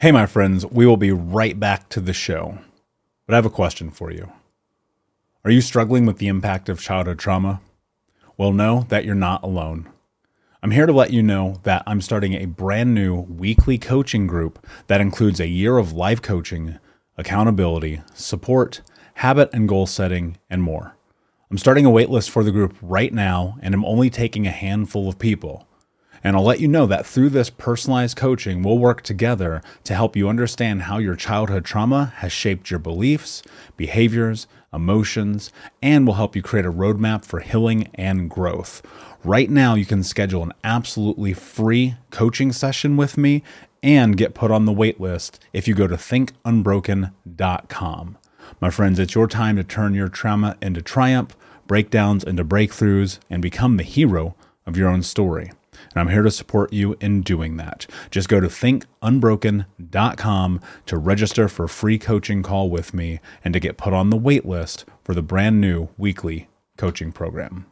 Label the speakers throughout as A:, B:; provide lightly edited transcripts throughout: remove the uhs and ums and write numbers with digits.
A: Hey, my friends, we will be right back to the show. But I have a question for you. Are you struggling with the impact of childhood trauma? Well, know that you're not alone. I'm here to let you know that I'm starting a brand new weekly coaching group that includes a year of life coaching, accountability, support, habit and goal setting, and more. I'm starting a waitlist for the group right now, and I'm only taking a handful of people. And I'll let you know that through this personalized coaching, we'll work together to help you understand how your childhood trauma has shaped your beliefs, behaviors, emotions, and will help you create a roadmap for healing and growth. Right now, you can schedule an absolutely free coaching session with me and get put on the wait list if you go to thinkunbroken.com. My friends, it's your time to turn your trauma into triumph, breakdowns into breakthroughs, and become the hero of your own story. And I'm here to support you in doing that. Just go to thinkunbroken.com to register for a free coaching call with me and to get put on the wait list for the brand new weekly coaching program.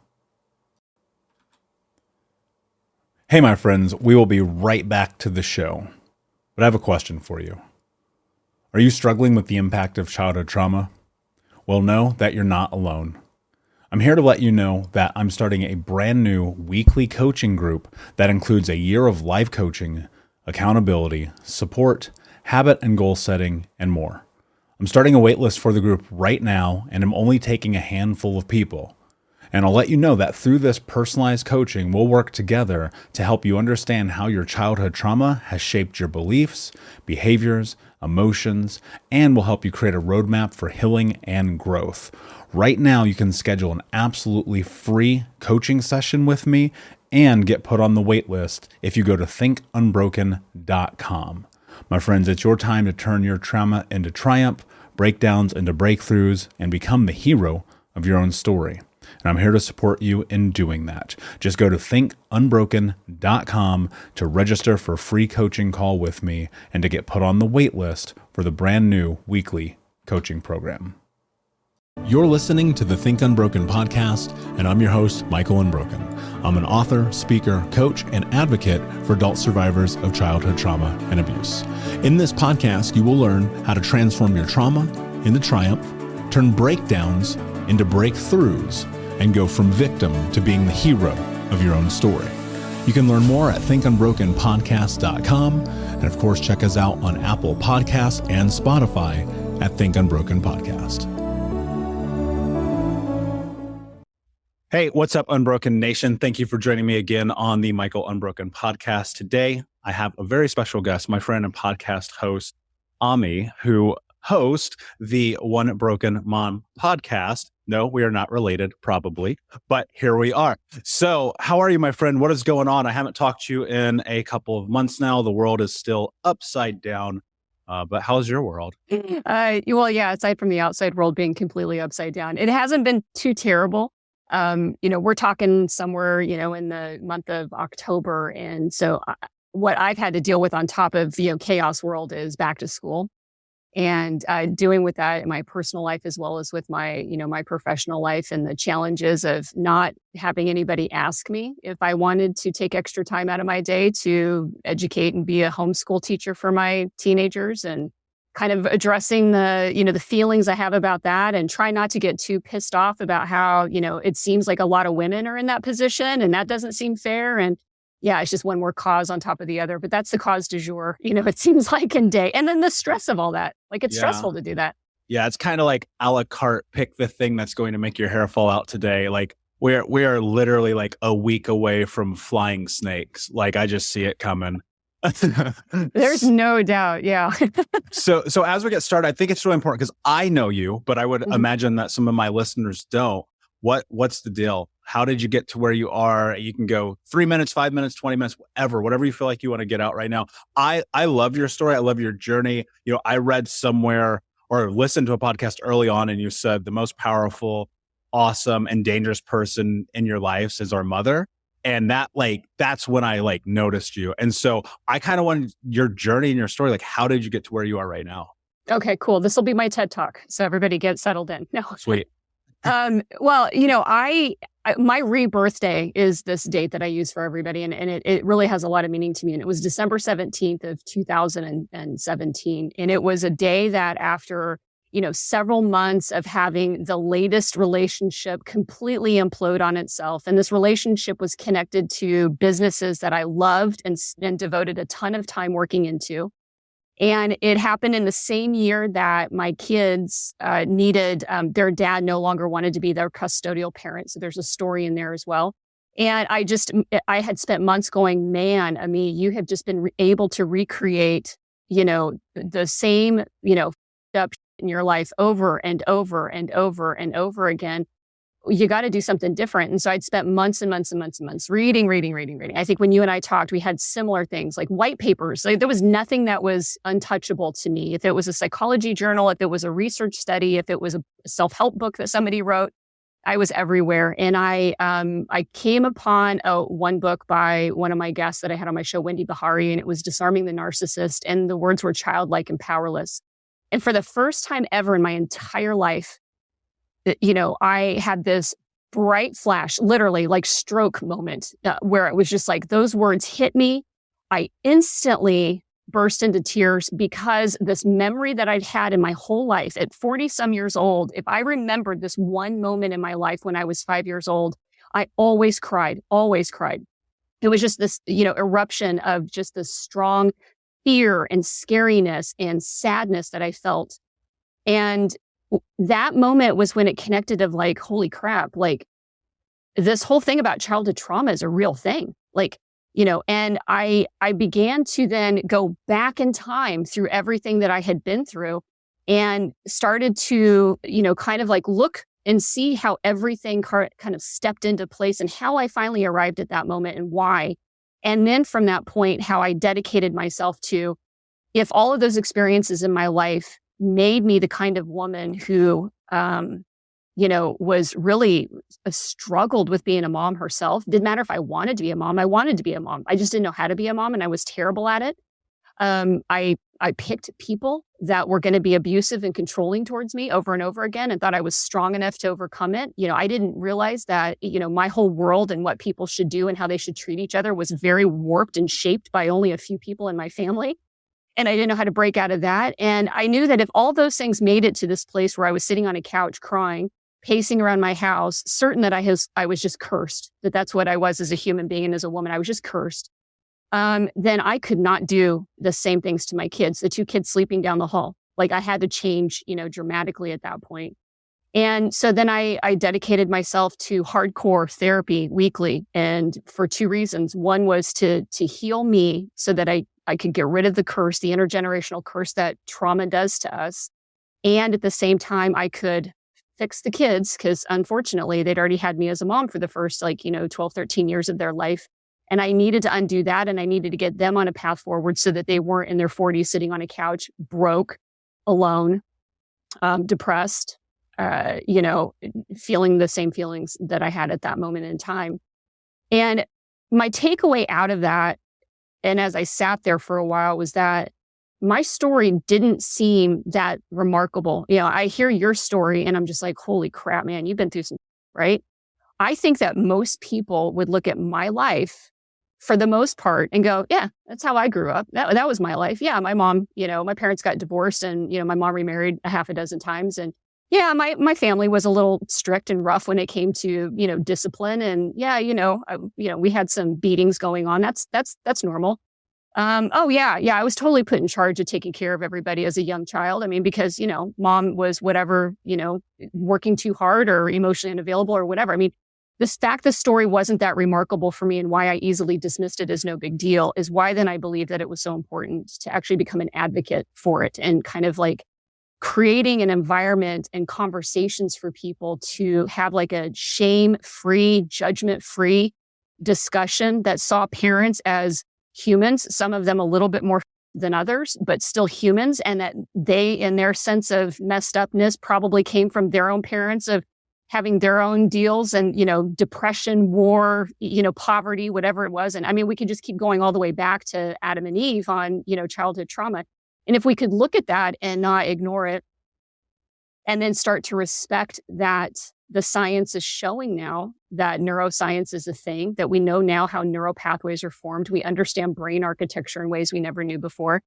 A: Hey, my friends, we will be right back to the show. But I have a question for you. Are you struggling with the impact of childhood trauma? Well, know that you're not alone. I'm here to let you know that I'm starting a brand new weekly coaching group that includes a year of life coaching, accountability, support, habit and goal setting, and more. I'm starting a waitlist for the group right now, and I'm only taking a handful of people. And I'll let you know that through this personalized coaching, we'll work together to help you understand how your childhood trauma has shaped your beliefs, behaviors, emotions, and will help you create a roadmap for healing and growth. Right now, you can schedule an absolutely free coaching session with me and get put on the wait list if you go to thinkunbroken.com. My friends, it's your time to turn your trauma into triumph, breakdowns into breakthroughs, and become the hero of your own story. And I'm here to support you in doing that. Just go to thinkunbroken.com to register for a free coaching call with me and to get put on the wait list for the brand new weekly coaching program. You're listening to the Think Unbroken podcast, and I'm your host, Michael Unbroken. I'm an author, speaker, coach, and advocate for adult survivors of childhood trauma and abuse. In this podcast, you will learn how to transform your trauma into triumph, turn breakdowns into breakthroughs, and go from victim to being the hero of your own story. You can learn more at thinkunbrokenpodcast.com, and of course, check us out on Apple Podcasts and Spotify at Think Unbroken Podcast. Hey, what's up, Unbroken Nation? Thank you for joining me again on the Michael Unbroken Podcast. Today, I have a very special guest, my friend and podcast host, Ameé, who hosts the One Broken Mom podcast. No, we are not related, probably, but here we are. So how are you, my friend? What is going on? I haven't talked to you in a couple of months now. The world is still upside down, but how's your world?
B: Well, yeah, aside from the outside world being completely upside down, it hasn't been too terrible. We're talking somewhere, in the month of October. And so what I've had to deal with on top of, chaos world is back to school. And doing with that in my personal life as well as with my, my professional life and the challenges of not having anybody ask me if I wanted to take extra time out of my day to educate and be a homeschool teacher for my teenagers, and kind of addressing the, the feelings I have about that, and try not to get too pissed off about how, it seems like a lot of women are in that position and that doesn't seem fair. And yeah, it's just one more cause on top of the other, but that's the cause du jour, it seems like in day. And then the stress of all that, like it's stressful to do that.
A: Yeah, it's kind of like a la carte, pick the thing that's going to make your hair fall out today. Like we are literally like a week away from flying snakes. Like I just see it coming.
B: There's no doubt. Yeah.
A: So as we get started, I think it's really important because I know you, but I would imagine that some of my listeners don't. What's the deal? How did you get to where you are? You can go 3 minutes, 5 minutes, 20 minutes, whatever you feel like you want to get out right now. I love your story. I love your journey. I read somewhere or listened to a podcast early on, and you said the most powerful, awesome, and dangerous person in your life is our mother. And that's when I noticed you. And so I kind of wanted your journey and your story. Like, how did you get to where you are right now?
B: Okay, cool. This will be my TED Talk. So everybody get settled in. No.
A: Sweet.
B: Well, my rebirth day is this date that I use for everybody. And it really has a lot of meaning to me. And it was December 17th of 2017. And it was a day that after, several months of having the latest relationship completely implode on itself. And this relationship was connected to businesses that I loved and devoted a ton of time working into. And it happened in the same year that my kids needed, their dad no longer wanted to be their custodial parent. So there's a story in there as well. And I had spent months going, man, Ameé, you have just been able to recreate, the same, up in your life over and over and over and over again. You got to do something different. And so I'd spent months and months and months and months reading. I think when you and I talked, we had similar things like white papers. Like there was nothing that was untouchable to me. If it was a psychology journal, if it was a research study, if it was a self-help book that somebody wrote, I was everywhere. And I came upon one book by one of my guests that I had on my show, Wendy Bahari, and it was Disarming the Narcissist. And the words were childlike and powerless. And for the first time ever in my entire life, I had this bright flash, literally like stroke moment where it was just like those words hit me. I instantly burst into tears because this memory that I'd had in my whole life at 40 some years old, if I remembered this one moment in my life when I was 5 years old, I always cried. It was just this, eruption of just this strong fear and scariness and sadness that I felt. And that moment was when it connected of like, holy crap, like this whole thing about childhood trauma is a real thing. And I began to then go back in time through everything that I had been through and started to, kind of like look and see how everything kind of stepped into place and how I finally arrived at that moment and why. And then from that point, how I dedicated myself to, if all of those experiences in my life made me the kind of woman who, was really struggled with being a mom herself. Didn't matter if I wanted to be a mom. I wanted to be a mom. I just didn't know how to be a mom, and I was terrible at it. I picked people that were going to be abusive and controlling towards me over and over again and thought I was strong enough to overcome it. I didn't realize that, my whole world and what people should do and how they should treat each other was very warped and shaped by only a few people in my family. And I didn't know how to break out of that. And I knew that if all those things made it to this place where I was sitting on a couch crying, pacing around my house, certain that I was just cursed, that's what I was as a human being and as a woman. I was just cursed. Then I could not do the same things to my kids, the two kids sleeping down the hall. Like I had to change, dramatically at that point. And so then I dedicated myself to hardcore therapy weekly. And for two reasons. One was to heal me so that I could get rid of the curse, the intergenerational curse that trauma does to us. And at the same time, I could fix the kids because unfortunately, they'd already had me as a mom for the first 12, 13 years of their life. And I needed to undo that. And I needed to get them on a path forward so that they weren't in their 40s sitting on a couch, broke, alone, depressed, feeling the same feelings that I had at that moment in time. And my takeaway out of that, and as I sat there for a while, was that my story didn't seem that remarkable. I hear your story and I'm just like, holy crap, man, you've been through some, right? I think that most people would look at my life for the most part and go, yeah, that's how I grew up. That was my life. Yeah, my mom, my parents got divorced and, my mom remarried a half a dozen times. And yeah, my family was a little strict and rough when it came to, discipline. And yeah, we had some beatings going on. That's normal. I was totally put in charge of taking care of everybody as a young child. I mean, because, mom was whatever, working too hard or emotionally unavailable or whatever. I mean, the story wasn't that remarkable for me and why I easily dismissed it as no big deal is why then I believe that it was so important to actually become an advocate for it and kind of like creating an environment and conversations for people to have like a shame-free, judgment-free discussion that saw parents as humans, some of them a little bit more than others, but still humans, and that they, in their sense of messed upness, probably came from their own parents of having their own deals and, depression, war, poverty, whatever it was. And I mean, we could just keep going all the way back to Adam and Eve on, childhood trauma. And if we could look at that and not ignore it and then start to respect that the science is showing now that neuroscience is a thing, that we know now how neural pathways are formed. We understand brain architecture in ways we never knew before,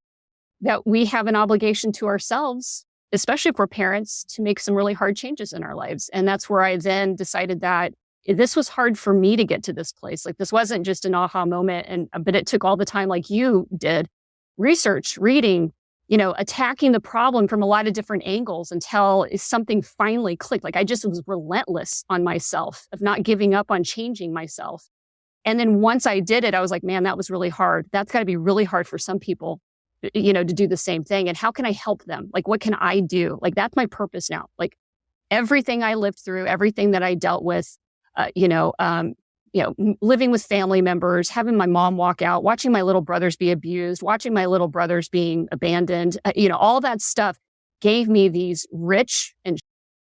B: that we have an obligation to ourselves, especially if we're parents, to make some really hard changes in our lives. And that's where I then decided that this was hard for me to get to this place. Like, this wasn't just an aha moment, but it took all the time, like you did, research, reading, attacking the problem from a lot of different angles until something finally clicked. Like, I just was relentless on myself of not giving up on changing myself. And then once I did it, I was like, man, that was really hard. That's got to be really hard for some people, to do the same thing. And how can I help them? Like, what can I do? Like, that's my purpose now. Like, everything I lived through, everything that I dealt with, living with family members, having my mom walk out, watching my little brothers be abused, watching my little brothers being abandoned, all that stuff gave me these rich and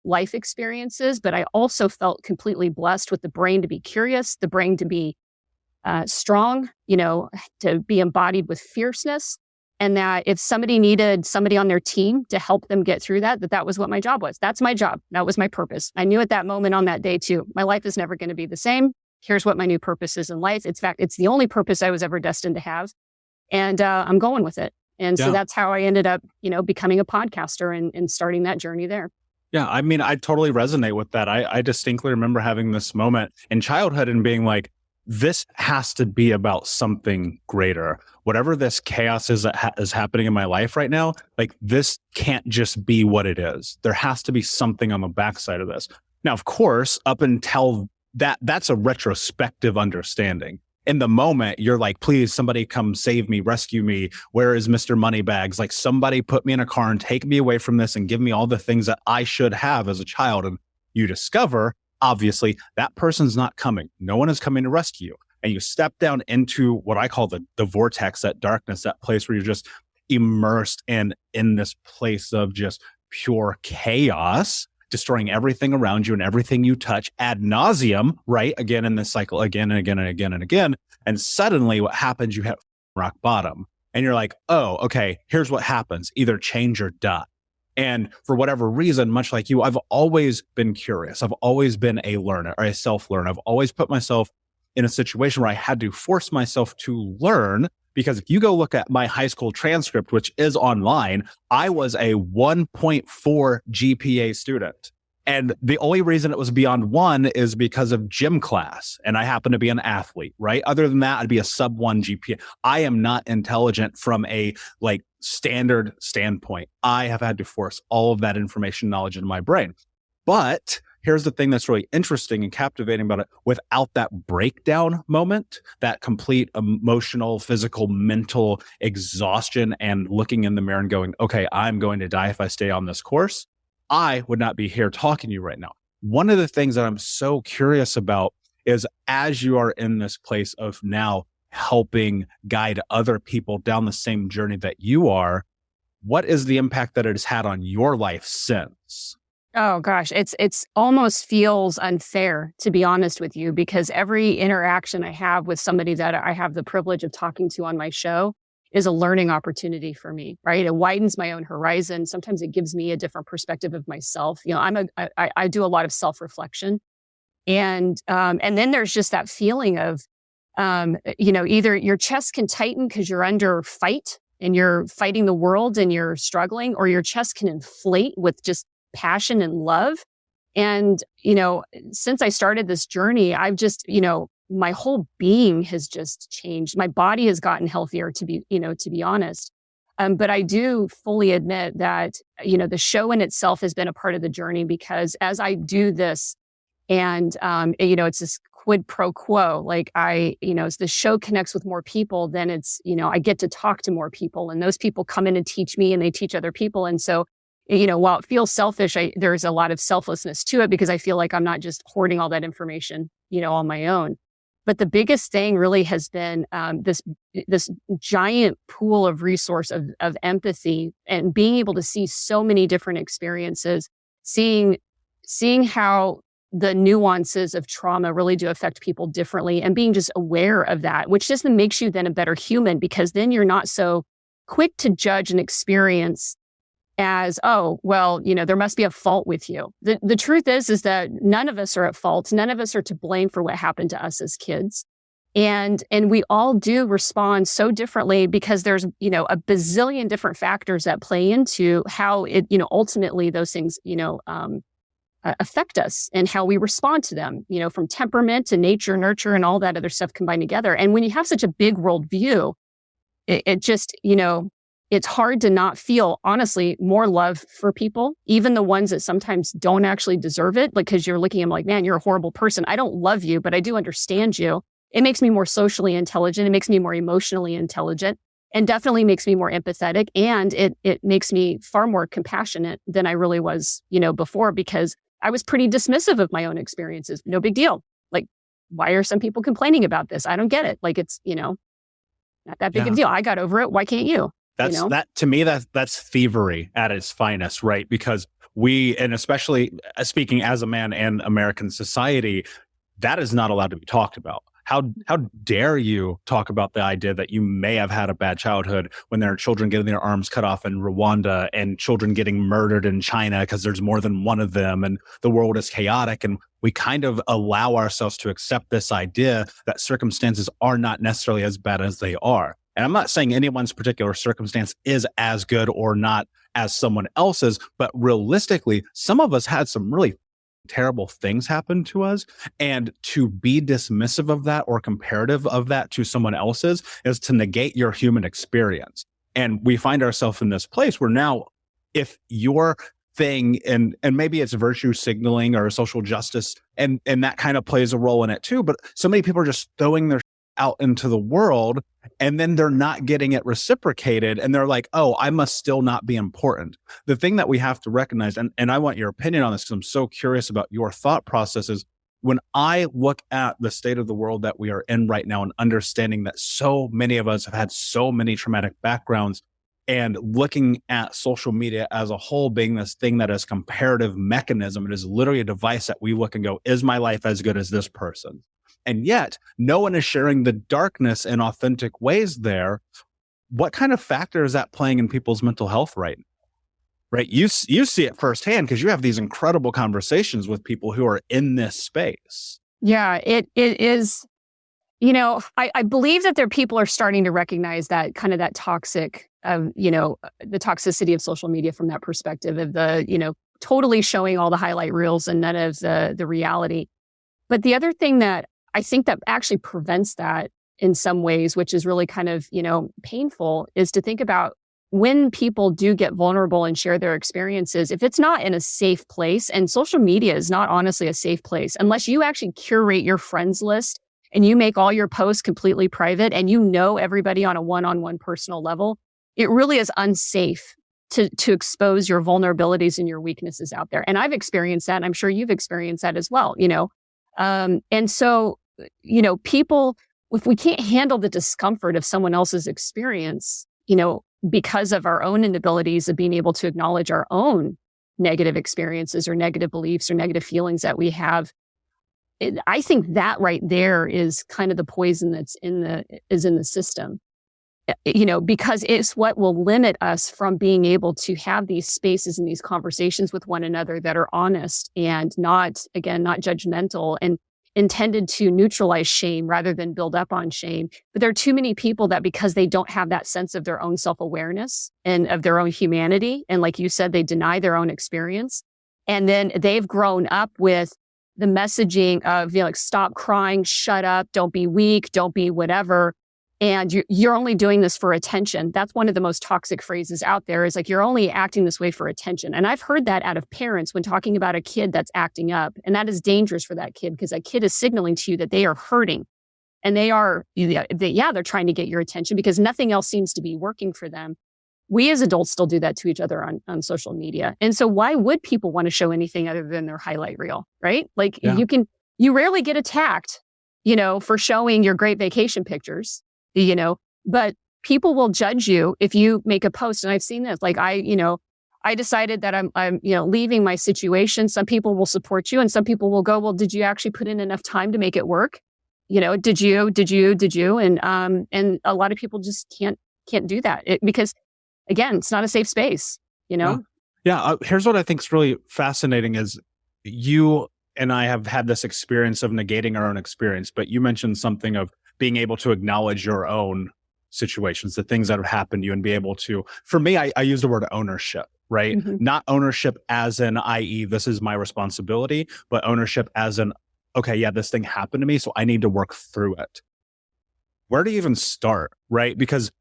B: life experiences. But I also felt completely blessed with the brain to be curious, the brain to be strong, to be embodied with fierceness. And that if somebody needed somebody on their team to help them get through that was what my job was. That's my job. That was my purpose. I knew at that moment on that day too, my life is never going to be the same. Here's what my new purpose is in life. In fact, it's the only purpose I was ever destined to have. And I'm going with it. And so that's how I ended up, becoming a podcaster and starting that journey there.
A: Yeah. I mean, I totally resonate with that. I distinctly remember having this moment in childhood and being like, this has to be about something greater. Whatever this chaos is that is happening in my life right now, like, this can't just be what it is. There has to be something on the backside of this. Now, of course, up until that's a retrospective understanding. In the moment, you're like, please, somebody come save me, rescue me. Where is Mr. Moneybags? Like, somebody put me in a car and take me away from this and give me all the things that I should have as a child. And you discover, obviously, that person's not coming. No one is coming to rescue you. And you step down into what I call the vortex, that darkness, that place where you're just immersed in this place of just pure chaos, destroying everything around you and everything you touch ad nauseum, right? Again, in this cycle, again and again and again and again. And suddenly what happens, you hit rock bottom. And you're like, oh, okay, here's what happens. Either change or die. And for whatever reason, much like you, I've always been curious. I've always been a learner or a self-learner. I've always put myself in a situation where I had to force myself to learn, because if you go look at my high school transcript, which is online, I was a 1.4 GPA student. And the only reason it was beyond 1 is because of gym class. And I happen to be an athlete, right? Other than that, I'd be a sub 1 GPA. I am not intelligent from a standard standpoint. I have had to force all of that information knowledge into my brain. But here's the thing that's really interesting and captivating about it. Without that breakdown moment, that complete emotional, physical, mental exhaustion and looking in the mirror and going, okay, I'm going to die if I stay on this course, I would not be here talking to you right now. One of the things that I'm so curious about is, as you are in this place of now helping guide other people down the same journey that you are, what is the impact that it has had on your life since?
B: Oh gosh, it's almost feels unfair, to be honest with you, because every interaction I have with somebody that I have the privilege of talking to on my show is a learning opportunity for me, right? It widens my own horizon. Sometimes it gives me a different perspective of myself. I do a lot of self-reflection, and then there's just that feeling of, either your chest can tighten because you're under fight and you're fighting the world and you're struggling, or your chest can inflate with just passion and love. And, since I started this journey, I've just, my whole being has just changed. My body has gotten healthier, to be honest. But I do fully admit that, the show in itself has been a part of the journey, because as I do this and, it's this quid pro quo, like as the show connects with more people, then it's, I get to talk to more people, and those people come in and teach me and they teach other people. And so, while it feels selfish, there's a lot of selflessness to it, because I feel like I'm not just hoarding all that information, on my own. But the biggest thing really has been this giant pool of resource of empathy, and being able to see so many different experiences, seeing how the nuances of trauma really do affect people differently, and being just aware of that, which just makes you then a better human, because then you're not so quick to judge an experience as, oh, well, there must be a fault with you. The truth is that none of us are at fault. None of us are to blame for what happened to us as kids. And we all do respond so differently because there's, a bazillion different factors that play into how it, ultimately those things, affect us and how we respond to them, from temperament to nature, nurture, and all that other stuff combined together. And when you have such a big world view, it just, it's hard to not feel, honestly, more love for people, even the ones that sometimes don't actually deserve it, because you're looking at them like, man, you're a horrible person. I don't love you, but I do understand you. It makes me more socially intelligent. It makes me more emotionally intelligent, and definitely makes me more empathetic. And it makes me far more compassionate than I really was, before, because I was pretty dismissive of my own experiences. No big deal. Like, why are some people complaining about this? I don't get it. Like, it's, not that big of a deal. I got over it. Why can't you?
A: That to me, that's thievery at its finest, right? Because we, and especially speaking as a man in American society, that is not allowed to be talked about. How dare you talk about the idea that you may have had a bad childhood when there are children getting their arms cut off in Rwanda and children getting murdered in China because there's more than one of them and the world is chaotic. And we kind of allow ourselves to accept this idea that circumstances are not necessarily as bad as they are. And I'm not saying anyone's particular circumstance is as good or not as someone else's, but realistically, some of us had some really terrible things happen to us, and to be dismissive of that or comparative of that to someone else's is to negate your human experience. And we find ourselves in this place where now, if your thing, and maybe it's virtue signaling or social justice, and that kind of plays a role in it too, but so many people are just throwing their out into the world, and then they're not getting it reciprocated, and they're like, oh, I must still not be important. The thing that we have to recognize, and I want your opinion on this because I'm so curious about your thought processes, when I look at the state of the world that we are in right now and understanding that so many of us have had so many traumatic backgrounds, and looking at social media as a whole being this thing that is comparative mechanism, it is literally a device that we look and go, is my life as good as this person? And yet, no one is sharing the darkness in authentic ways there. What kind of factor is that playing in people's mental health right now? Right? You see it firsthand because you have these incredible conversations with people who are in this space.
B: Yeah, it is. I believe that people are starting to recognize that kind of that toxic, the toxicity of social media from that perspective of the, totally showing all the highlight reels and none of the reality. But the other thing that I think that actually prevents that in some ways, which is really kind of, painful, is to think about when people do get vulnerable and share their experiences, if it's not in a safe place, and social media is not honestly a safe place, unless you actually curate your friends list and you make all your posts completely private and everybody on a one-on-one personal level, it really is unsafe to expose your vulnerabilities and your weaknesses out there. And I've experienced that, and I'm sure you've experienced that as well, And so, people, if we can't handle the discomfort of someone else's experience, because of our own inabilities of being able to acknowledge our own negative experiences or negative beliefs or negative feelings that we have, I think that right there is kind of the poison that's in the system, because it's what will limit us from being able to have these spaces and these conversations with one another that are honest and not judgmental and intended to neutralize shame rather than build up on shame. But there are too many people that, because they don't have that sense of their own self-awareness and of their own humanity, and like you said, they deny their own experience. And then they've grown up with the messaging of, stop crying, shut up, don't be weak, don't be whatever. And you're only doing this for attention. That's one of the most toxic phrases out there, is like, you're only acting this way for attention. And I've heard that out of parents when talking about a kid that's acting up. And that is dangerous for that kid, because that kid is signaling to you that they are hurting. And they're trying to get your attention because nothing else seems to be working for them. We as adults still do that to each other on social media. And so why would people want to show anything other than their highlight reel, right? Like, you rarely get attacked, for showing your great vacation pictures. But people will judge you if you make a post. And I've seen this, like, I decided that I'm leaving my situation. Some people will support you and some people will go, well, did you actually put in enough time to make it work? Did you? And a lot of people just can't do that because, again, it's not a safe space,
C: Yeah. Here's what I think is really fascinating is you and I have had this experience of negating our own experience, but you mentioned something of being able to acknowledge your own situations, the things that have happened to you, and be able to, for me, I use the word ownership, right?
B: Mm-hmm.
C: Not ownership as in, i.e., this is my responsibility, but ownership as in, okay, yeah, this thing happened to me, so I need to work through it. Where do you even start, right? Because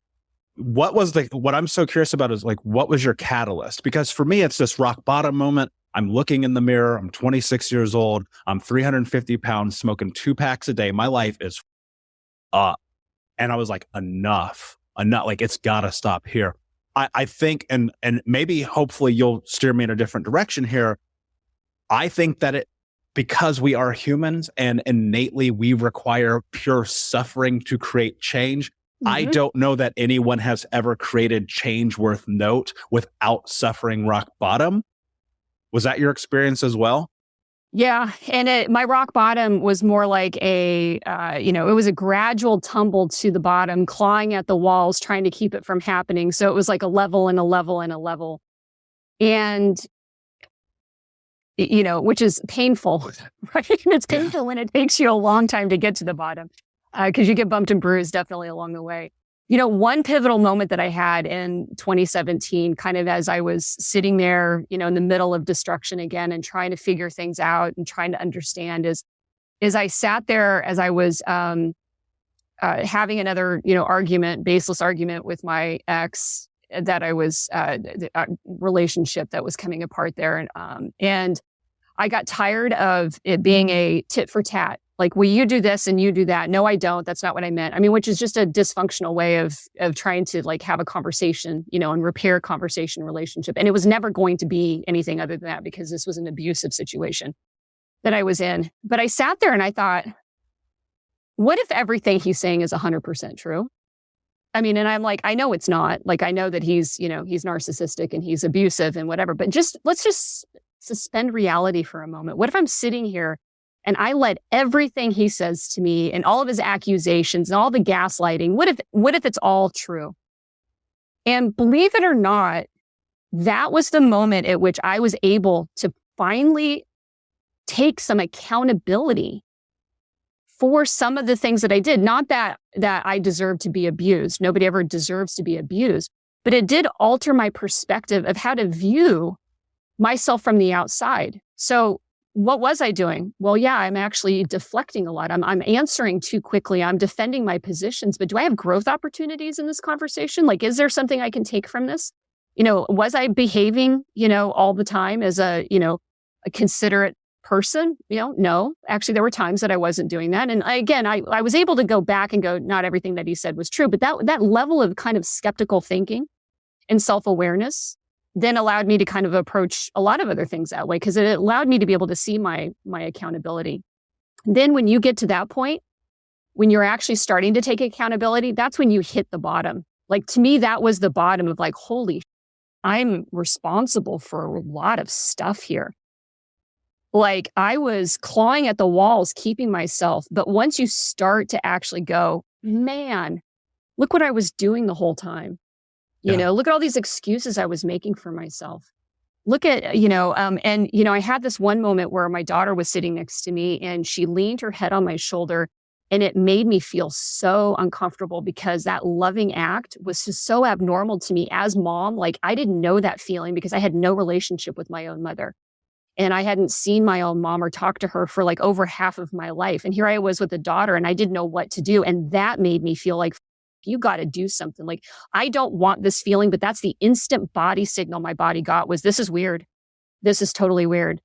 C: what I'm so curious about is like, what was your catalyst? Because for me, it's this rock bottom moment. I'm looking in the mirror. I'm 26 years old. I'm 350 pounds, smoking 2 packs a day. My life is up. And I was like, enough, like it's gotta stop here. I think, and maybe hopefully you'll steer me in a different direction here. I think that because we are humans and innately we require pure suffering to create change. Mm-hmm. I don't know that anyone has ever created change worth note without suffering rock bottom. Was that your experience as well?
B: Yeah. And my rock bottom was more like it was a gradual tumble to the bottom, clawing at the walls, trying to keep it from happening. So it was like a level and a level and a level. And, which is painful, right? It's painful when it takes you a long time to get to the bottom because you get bumped and bruised definitely along the way. One pivotal moment that I had in 2017, kind of as I was sitting there, in the middle of destruction again and trying to figure things out and trying to understand is I sat there as I was having another, baseless argument with my ex that I was, relationship that was coming apart there. And I got tired of it being a tit for tat. Like, well, you do this and you do that. No, I don't. That's not what I meant. I mean, which is just a dysfunctional way of trying to like have a conversation, and repair a conversation relationship. And it was never going to be anything other than that because this was an abusive situation that I was in. But I sat there and I thought, what if everything he's saying is 100% true? I mean, and I'm like, I know it's not. Like, I know that he's narcissistic and he's abusive and whatever, but let's just suspend reality for a moment. What if I'm sitting here and I let everything he says to me and all of his accusations and all the gaslighting, what if it's all true? And believe it or not, that was the moment at which I was able to finally take some accountability for some of the things that I did. Not that I deserve to be abused. Nobody ever deserves to be abused, but it did alter my perspective of how to view myself from the outside. So what was I doing? Well, yeah, I'm actually deflecting a lot. I'm answering too quickly. I'm defending my positions, but do I have growth opportunities in this conversation? Like, is there something I can take from this? Was I behaving, all the time as a considerate person? No, actually there were times that I wasn't doing that. And I was able to go back and go, not everything that he said was true, but that level of kind of skeptical thinking and self-awareness then allowed me to kind of approach a lot of other things that way because it allowed me to be able to see my accountability. Then when you get to that point, when you're actually starting to take accountability, that's when you hit the bottom. Like, to me, that was the bottom of like, holy, I'm responsible for a lot of stuff here. Like, I was clawing at the walls, keeping myself. But once you start to actually go, man, look what I was doing the whole time. Look at all these excuses I was making for myself. Look at, I had this one moment where my daughter was sitting next to me and she leaned her head on my shoulder and it made me feel so uncomfortable because that loving act was just so abnormal to me as mom. Like, I didn't know that feeling because I had no relationship with my own mother. And I hadn't seen my own mom or talked to her for like over half of my life. And here I was with a daughter and I didn't know what to do. And that made me feel like, you got to do something. Like, I don't want this feeling, but that's the instant body signal my body got was, this is weird. This is totally weird.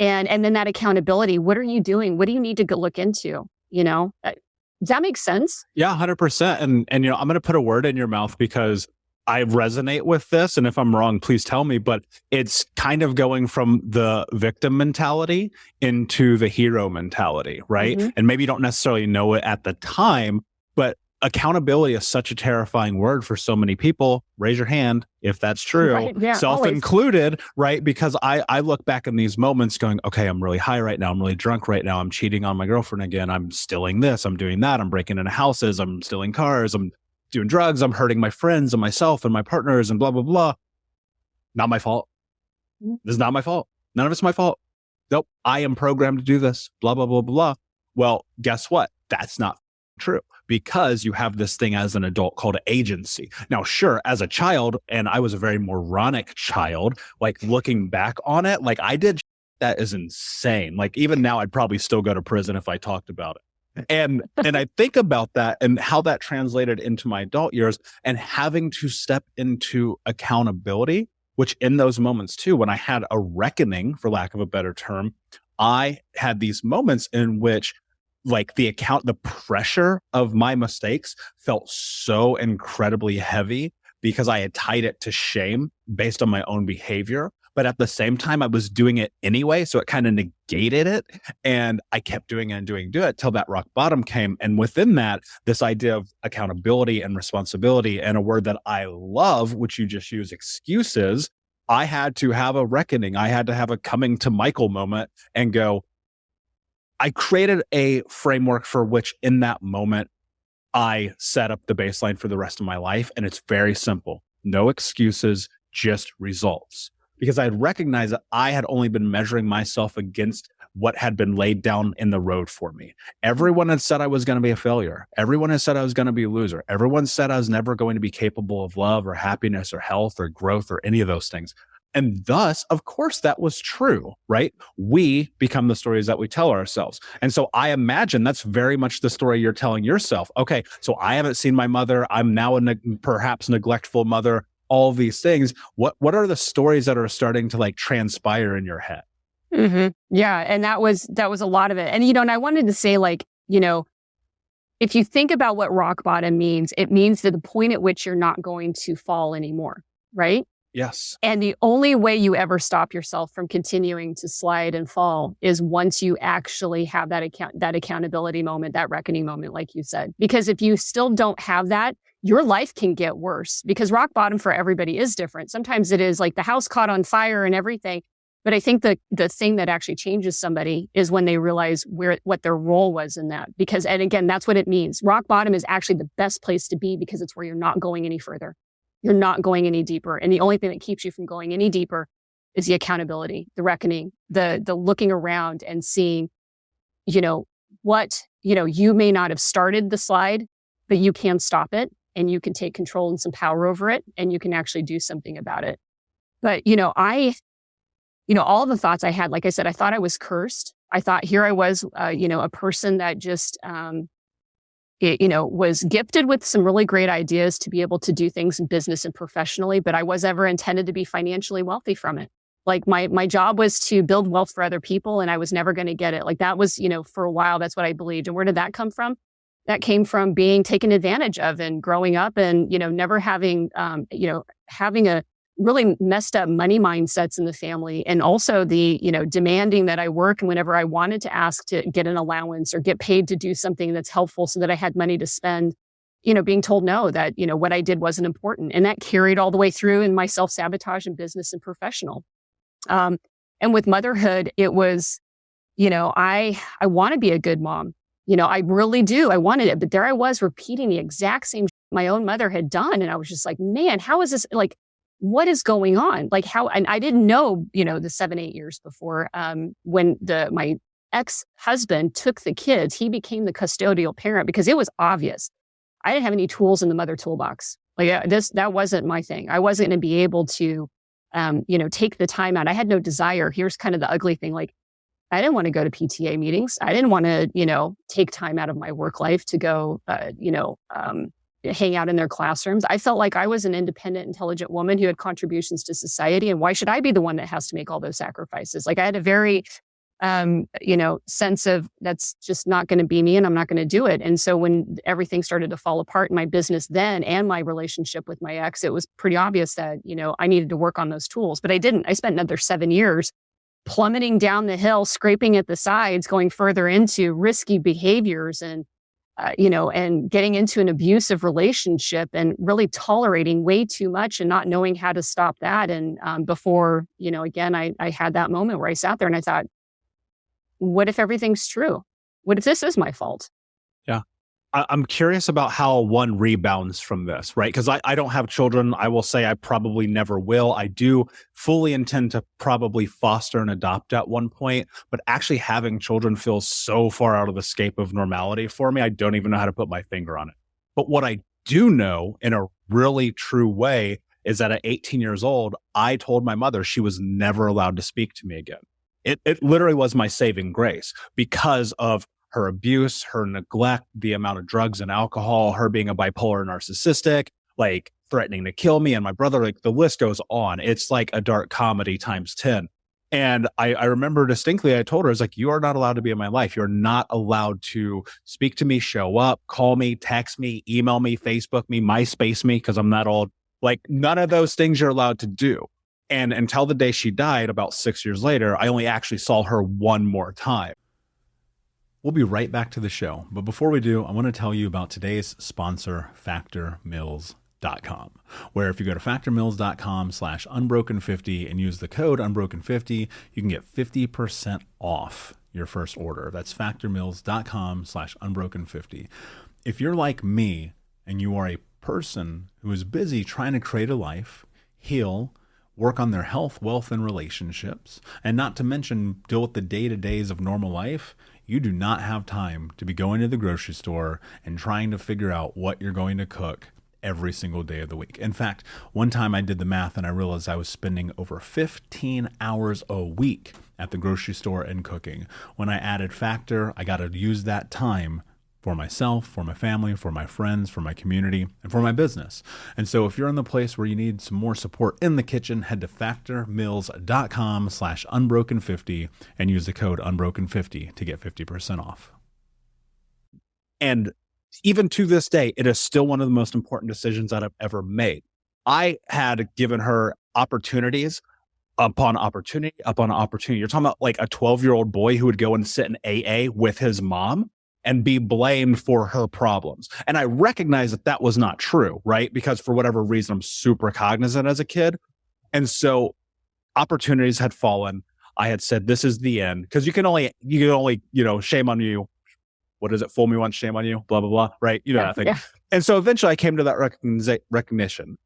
B: And then that accountability, what are you doing? What do you need to go look into? Does that make sense?
C: Yeah, 100%. And I'm going to put a word in your mouth because I resonate with this. And if I'm wrong, please tell me, but it's kind of going from the victim mentality into the hero mentality, right? Mm-hmm. And maybe you don't necessarily know it at the time, but accountability is such a terrifying word for so many people. Raise your hand if that's true, right, yeah, self-included, right? Because I look back in these moments going, okay, I'm really high right now. I'm really drunk right now. I'm cheating on my girlfriend again. I'm stealing this. I'm doing that. I'm breaking into houses. I'm stealing cars. I'm doing drugs. I'm hurting my friends and myself and my partners and blah, blah, blah. Not my fault. This is not my fault. None of it's my fault. Nope. I am programmed to do this. Blah, blah, blah, blah. Well, guess what? That's not true, because you have this thing as an adult called agency. Now, sure, as a child, and I was a very moronic child, like looking back on it, like I did that is insane. Like even now, I'd probably still go to prison if I talked about it. And I think about that and how that translated into my adult years and having to step into accountability, which in those moments too, when I had a reckoning, for lack of a better term, I had these moments in which like the pressure of my mistakes felt so incredibly heavy because I had tied it to shame based on my own behavior. But at the same time, I was doing it anyway. So it kind of negated it. And I kept doing it and doing it till that rock bottom came. And within that, this idea of accountability and responsibility, and a word that I love, which you just use, excuses, I had to have a reckoning. I had to have a coming to Michael moment and go, I created a framework for which in that moment, I set up the baseline for the rest of my life. And it's very simple. No excuses, just results. Because I had recognized that I had only been measuring myself against what had been laid down in the road for me. Everyone had said I was going to be a failure. Everyone had said I was going to be a loser. Everyone said I was never going to be capable of love or happiness or health or growth or any of those things. And thus, of course, that was true, right? We become the stories that we tell ourselves. And so I imagine that's very much the story you're telling yourself. Okay, so I haven't seen my mother. I'm now a perhaps neglectful mother. All of these things. What are the stories that are starting to like transpire in your head?
B: Mm-hmm. Yeah. And that was a lot of it. And, and I wanted to say like, if you think about what rock bottom means, it means to the point at which you're not going to fall anymore. Right?
C: Yes.
B: And the only way you ever stop yourself from continuing to slide and fall is once you actually have that accountability moment, that reckoning moment, like you said. Because if you still don't have that, your life can get worse, because rock bottom for everybody is different. Sometimes it is like the house caught on fire and everything. But I think the thing that actually changes somebody is when they realize what their role was in that. Because, and again, that's what it means. Rock bottom is actually the best place to be, because it's where you're not going any further. You're not going any deeper. And the only thing that keeps you from going any deeper is the accountability, the reckoning, the looking around and seeing, what, you may not have started the slide, but you can stop it and you can take control and some power over it, and you can actually do something about it. But, all the thoughts I had, like I said, I thought I was cursed. I thought here I was, a person that just, was gifted with some really great ideas to be able to do things in business and professionally, but I was ever intended to be financially wealthy from it. Like my job was to build wealth for other people, and I was never going to get it. Like that was, for a while, that's what I believed. And where did that come from? That came from being taken advantage of and growing up and, never having, having a really messed up money mindsets in the family. And also the, demanding that I work, and whenever I wanted to ask to get an allowance or get paid to do something that's helpful so that I had money to spend, being told no, that, what I did wasn't important. And that carried all the way through in my self-sabotage in business and professional. And with motherhood, it was, I want to be a good mom. I really do. I wanted it. But there I was repeating the exact same my own mother had done. And I was just like, man, how is this? Like, what is going on? Like how, and I didn't know, the 7-8 years before, when my ex-husband took the kids, he became the custodial parent, because it was obvious. I didn't have any tools in the mother toolbox. Like that wasn't my thing. I wasn't going to be able to, take the time out. I had no desire. Here's kind of the ugly thing. Like, I didn't want to go to PTA meetings. I didn't want to, take time out of my work life to go, hang out in their classrooms. I felt like I was an independent, intelligent woman who had contributions to society. And why should I be the one that has to make all those sacrifices? Like I had a very, sense of that's just not going to be me, and I'm not going to do it. And so when everything started to fall apart in my business then and my relationship with my ex, it was pretty obvious that, I needed to work on those tools, but I didn't. I spent another 7 years plummeting down the hill, scraping at the sides, going further into risky behaviors and, and getting into an abusive relationship and really tolerating way too much and not knowing how to stop that. And before, again, I had that moment where I sat there and I thought, what if everything's true? What if this is my fault?
C: Yeah. I'm curious about how one rebounds from this, right? Because I don't have children. I will say I probably never will. I do fully intend to probably foster and adopt at one point, but actually having children feels so far out of the scope of normality for me. I don't even know how to put my finger on it. But what I do know in a really true way is that at 18 years old, I told my mother she was never allowed to speak to me again. It literally was my saving grace because of her abuse, her neglect, the amount of drugs and alcohol, her being a bipolar narcissistic, like threatening to kill me and my brother, like the list goes on. It's like a dark comedy times 10. And I remember distinctly, I told her, I was like, you are not allowed to be in my life. You're not allowed to speak to me, show up, call me, text me, email me, Facebook me, MySpace me, because I'm not old. Like none of those things you're allowed to do. And until the day she died, about 6 years later, I only actually saw her one more time.
A: We'll be right back to the show. But before we do, I want to tell you about today's sponsor, factormeals.com, where if you go to factormeals.com/unbroken50 and use the code unbroken50, you can get 50% off your first order. That's factormeals.com/unbroken50. If you're like me and you are a person who is busy trying to create a life, heal, work on their health, wealth, and relationships, and not to mention deal with the day-to-days of normal life, you do not have time to be going to the grocery store and trying to figure out what you're going to cook every single day of the week. In fact, one time I did the math and I realized I was spending over 15 hours a week at the grocery store and cooking. When I added Factor, I got to use that time for myself, for my family, for my friends, for my community, and for my business. And so if you're in the place where you need some more support in the kitchen, head to factormeals.com/unbroken50 and use the code unbroken50 to get 50% off.
C: And even to this day, it is still one of the most important decisions that I've ever made. I had given her opportunities upon opportunity upon opportunity. You're talking about like a 12-year-old boy who would go and sit in AA with his mom and be blamed for her problems. And I recognize that that was not true, right? Because for whatever reason, I'm super cognizant as a kid. And so opportunities had fallen. I had said, this is the end. Because you can only, shame on you. What is it? Fool me once, shame on you, blah, blah, blah, right? You know that thing. Yeah. And so eventually I came to that recognition.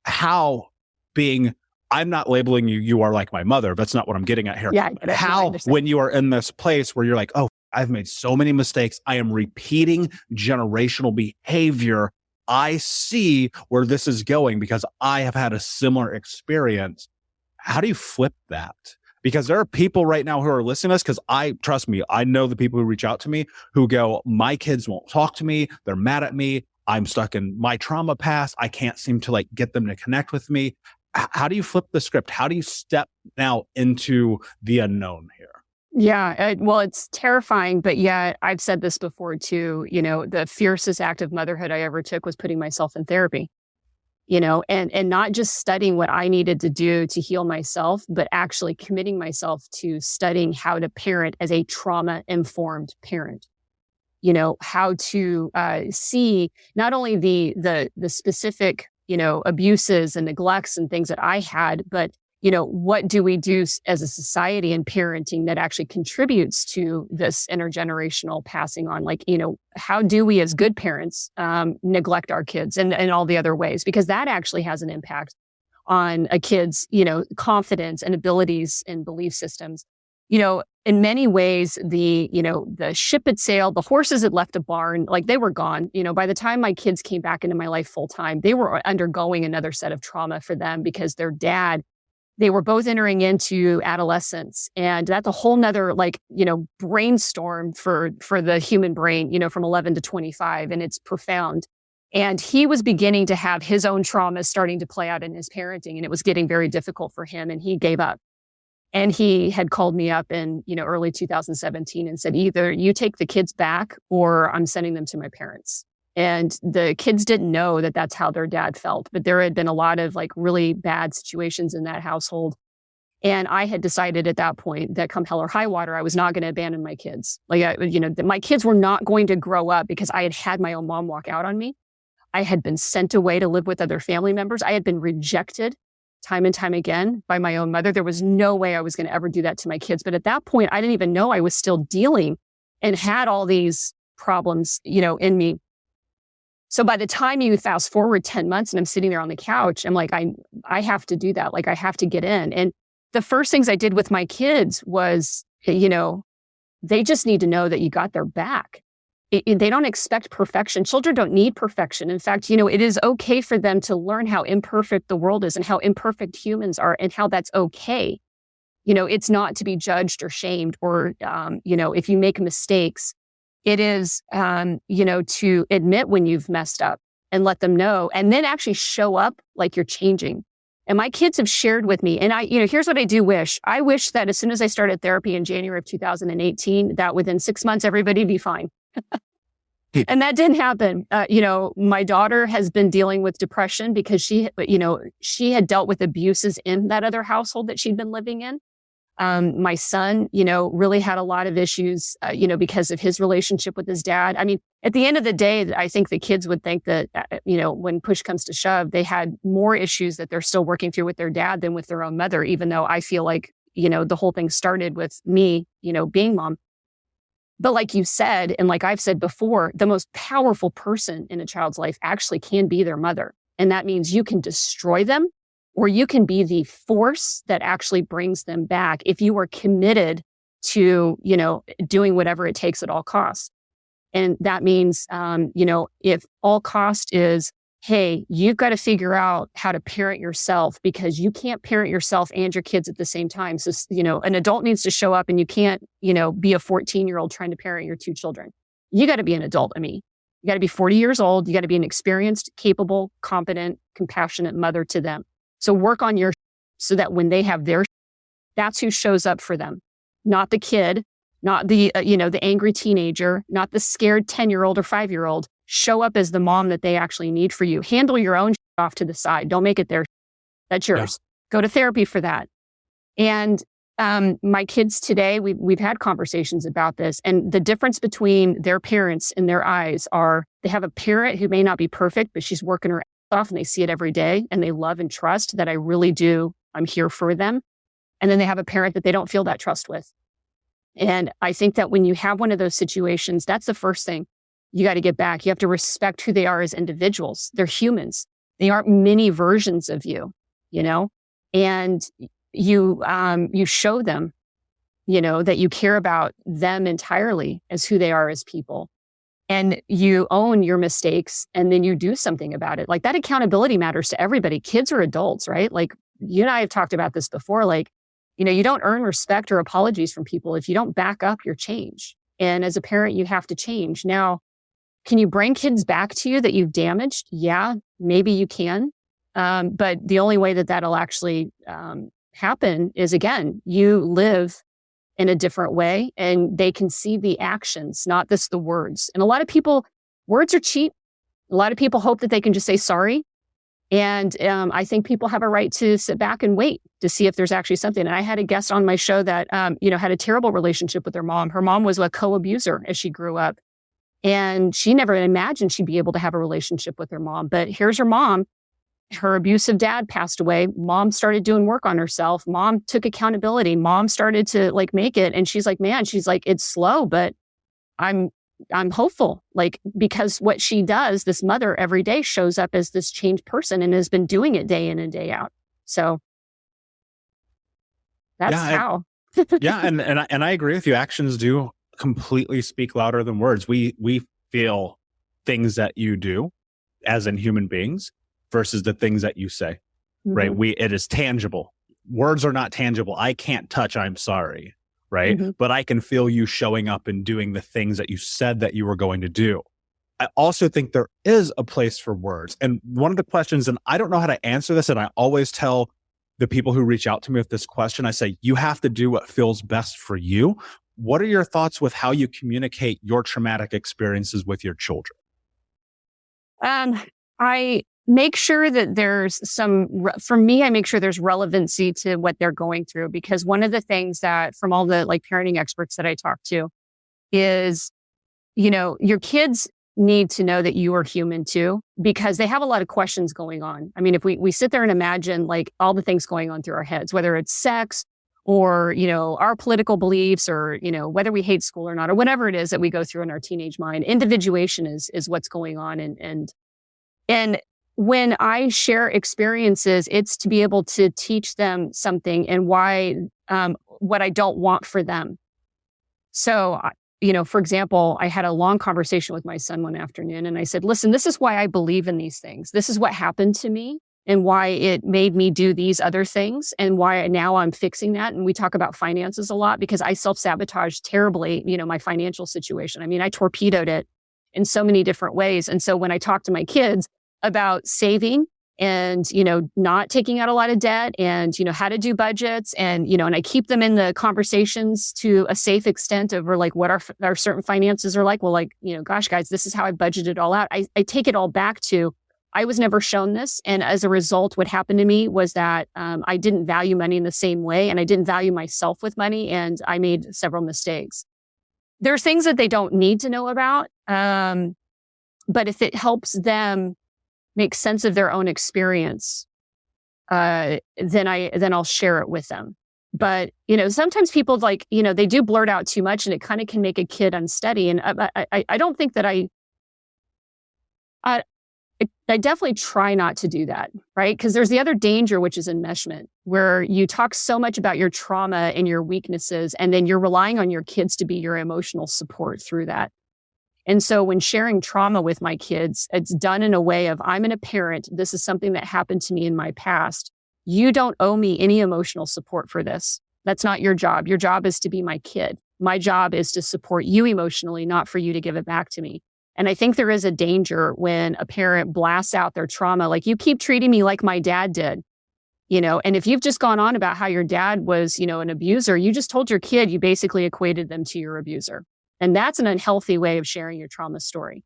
C: How being, I'm not labeling you, you are like my mother. That's not what I'm getting at here.
B: Yeah,
C: how, when you are in this place where you're like, oh, I've made so many mistakes. I am repeating generational behavior. I see where this is going because I have had a similar experience. How do you flip that? Because there are people right now who are listening to this, because trust me, I know the people who reach out to me who go, my kids won't talk to me. They're mad at me. I'm stuck in my trauma past. I can't seem to get them to connect with me. How do you flip the script? How do you step now into the unknown here?
B: Yeah, well, it's terrifying, but yeah, I've said this before too. The fiercest act of motherhood I ever took was putting myself in therapy, and not just studying what I needed to do to heal myself, but actually committing myself to studying how to parent as a trauma-informed parent. How to see not only the specific, abuses and neglects and things that I had, but what do we do as a society in parenting that actually contributes to this intergenerational passing on? How do we as good parents neglect our kids and all the other ways? Because that actually has an impact on a kid's, confidence and abilities and belief systems. In many ways, the ship had sailed, the horses had left a barn, they were gone. By the time my kids came back into my life full time, they were undergoing another set of trauma for them because their dad, they were both entering into adolescence, and that's a whole nother brainstorm for the human brain, from 11 to 25, and it's profound. And he was beginning to have his own traumas starting to play out in his parenting, and it was getting very difficult for him, and he gave up. And he had called me up in, early 2017 and said, either you take the kids back or I'm sending them to my parents. And the kids didn't know that that's how their dad felt, but there had been a lot of really bad situations in that household. And I had decided at that point that come hell or high water, I was not going to abandon my kids. My kids were not going to grow up because I had had my own mom walk out on me. I had been sent away to live with other family members. I had been rejected time and time again by my own mother. There was no way I was going to ever do that to my kids. But at that point, I didn't even know I was still dealing and had all these problems, in me. So by the time you fast forward 10 months and I'm sitting there on the couch, I'm like, I have to do that. Like, I have to get in. And the first things I did with my kids was, they just need to know that you got their back. They don't expect perfection. Children don't need perfection. In fact, it is okay for them to learn how imperfect the world is and how imperfect humans are and how that's okay. It's not to be judged or shamed or, if you make mistakes, it is, to admit when you've messed up and let them know and then actually show up like you're changing. And my kids have shared with me, and here's what I do wish. I wish that as soon as I started therapy in January of 2018, that within 6 months, everybody would be fine. And that didn't happen. My daughter has been dealing with depression because she had dealt with abuses in that other household that she'd been living in. My son, really had a lot of issues, because of his relationship with his dad. I mean, at the end of the day, I think the kids would think that, when push comes to shove, they had more issues that they're still working through with their dad than with their own mother, even though I feel like, the whole thing started with me, being mom. But like you said, and like I've said before, the most powerful person in a child's life actually can be their mother. And that means you can destroy them, or you can be the force that actually brings them back if you are committed to, doing whatever it takes at all costs. And that means, if all cost is, hey, you've got to figure out how to parent yourself because you can't parent yourself and your kids at the same time. So, an adult needs to show up and you can't, be a 14-year-old trying to parent your two children. You got to be an adult, Ameé. You got to be 40 years old. You got to be an experienced, capable, competent, compassionate mother to them. So work on your so that when they have their, that's who shows up for them, not the kid, not the, the angry teenager, not the scared 10-year-old or 5-year-old. Show up as the mom that they actually need for you. Handle your own off to the side. Don't make it their. That's yours. Yeah. Go to therapy for that. And my kids today, we've had conversations about this, and the difference between their parents and their eyes are they have a parent who may not be perfect, but she's working her off and they see it every day and they love and trust that I really do. I'm here for them. And then they have a parent that they don't feel that trust with. And I think that when you have one of those situations, that's the first thing you got to get back. You have to respect who they are as individuals. They're humans. They aren't mini versions of you, and you show them, that you care about them entirely as who they are as people. And you own your mistakes and then you do something about it. Like that accountability matters to everybody. Kids or adults, right? Like you and I have talked about this before. Like, you don't earn respect or apologies from people if you don't back up your change. And as a parent, you have to change. Now, can you bring kids back to you that you've damaged? Yeah, maybe you can. But the only way that that'll actually happen is, again, you live in a different way and they can see the actions, not just the words. And a lot of people, words are cheap. A lot of people hope that they can just say sorry. And I think people have a right to sit back and wait to see if there's actually something. And I had a guest on my show that, had a terrible relationship with her mom. Her mom was a co-abuser as she grew up. And she never imagined she'd be able to have a relationship with her mom. But here's her mom. Her abusive dad passed away. Mom started doing work on herself. Mom took accountability. Mom started to make it. And she's like, it's slow, but I'm hopeful. Because what she does, this mother every day shows up as this changed person and has been doing it day in and day out. So that's how.
C: Yeah. And I agree with you. Actions do completely speak louder than words. We feel things that you do as in human beings versus the things that you say, right? It is tangible. Words are not tangible. I can't touch, I'm sorry, right? But I can feel you showing up and doing the things that you said that you were going to do. I also think there is a place for words. And one of the questions, and I don't know how to answer this, and I always tell the people who reach out to me with this question, I say, you have to do what feels best for you. What are your thoughts with how you communicate your traumatic experiences with your children?
B: I make sure that there's I make sure there's relevancy to what they're going through, because one of the things that from all the parenting experts that I talk to is, your kids need to know that you are human too, because they have a lot of questions going on. I mean, if we sit there and imagine all the things going on through our heads, whether it's sex or, our political beliefs, or, whether we hate school or not, or whatever it is that we go through in our teenage mind. Individuation is what's going on. And when I share experiences, it's to be able to teach them something and why, what I don't want for them. So, for example, I had a long conversation with my son one afternoon, and I said, listen, this is why I believe in these things. This is what happened to me and why it made me do these other things and why now I'm fixing that. And we talk about finances a lot because I self-sabotaged terribly, my financial situation. I mean, I torpedoed it in so many different ways. And so when I talk to my kids about saving and, not taking out a lot of debt and, how to do budgets and, and I keep them in the conversations to a safe extent over like what our certain finances are like. Well, like, gosh, guys, this is how I budgeted it all out. I take it all back to, I was never shown this. And as a result, what happened to me was that I didn't value money in the same way. And I didn't value myself with money. And I made several mistakes. There are things that they don't need to know about. But if it helps them make sense of their own experience, then I'll share it with them. But, sometimes people they do blurt out too much and it kind of can make a kid unsteady. And I don't think that I definitely try not to do that, right? Because there's the other danger, which is enmeshment, where you talk so much about your trauma and your weaknesses, and then you're relying on your kids to be your emotional support through that. And so when sharing trauma with my kids, it's done in a way of, I'm a parent. This is something that happened to me in my past. You don't owe me any emotional support for this. That's not your job. Your job is to be my kid. My job is to support you emotionally, not for you to give it back to me. And I think there is a danger when a parent blasts out their trauma, like, you keep treating me like my dad did, and if you've just gone on about how your dad was, an abuser, you just told your kid you basically equated them to your abuser. And that's an unhealthy way of sharing your trauma story.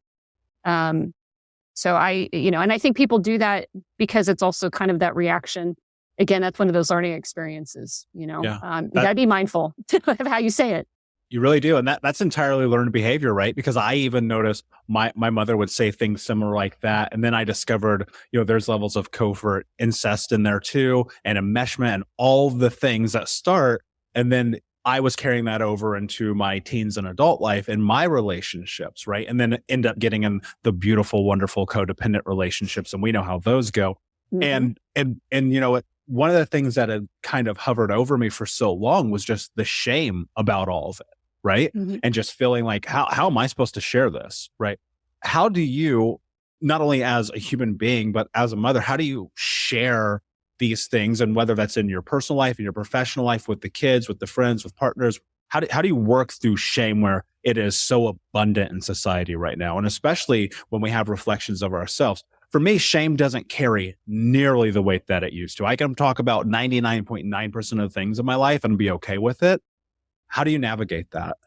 B: So and I think people do that because it's also kind of that reaction. Again, that's one of those learning experiences, you gotta be mindful of how you say it.
C: You really do. And that's entirely learned behavior, right? Because I even noticed my mother would say things similar like that. And then I discovered, there's levels of covert incest in there too, and enmeshment and all the things that start. And then I was carrying that over into my teens and adult life and my relationships, right? And then end up getting in the beautiful, wonderful codependent relationships. And we know how those go. Mm-hmm. And one of the things that had kind of hovered over me for so long was just the shame about all of it, right? Mm-hmm. And just feeling like, how am I supposed to share this, right? How do you, not only as a human being, but as a mother, how do you share these things? And whether that's in your personal life, in your professional life, with the kids, with the friends, with partners, how do you work through shame where it is so abundant in society right now? And especially when we have reflections of ourselves. For me, shame doesn't carry nearly the weight that it used to. I can talk about 99.9% of things in my life and be okay with it. How do you navigate that?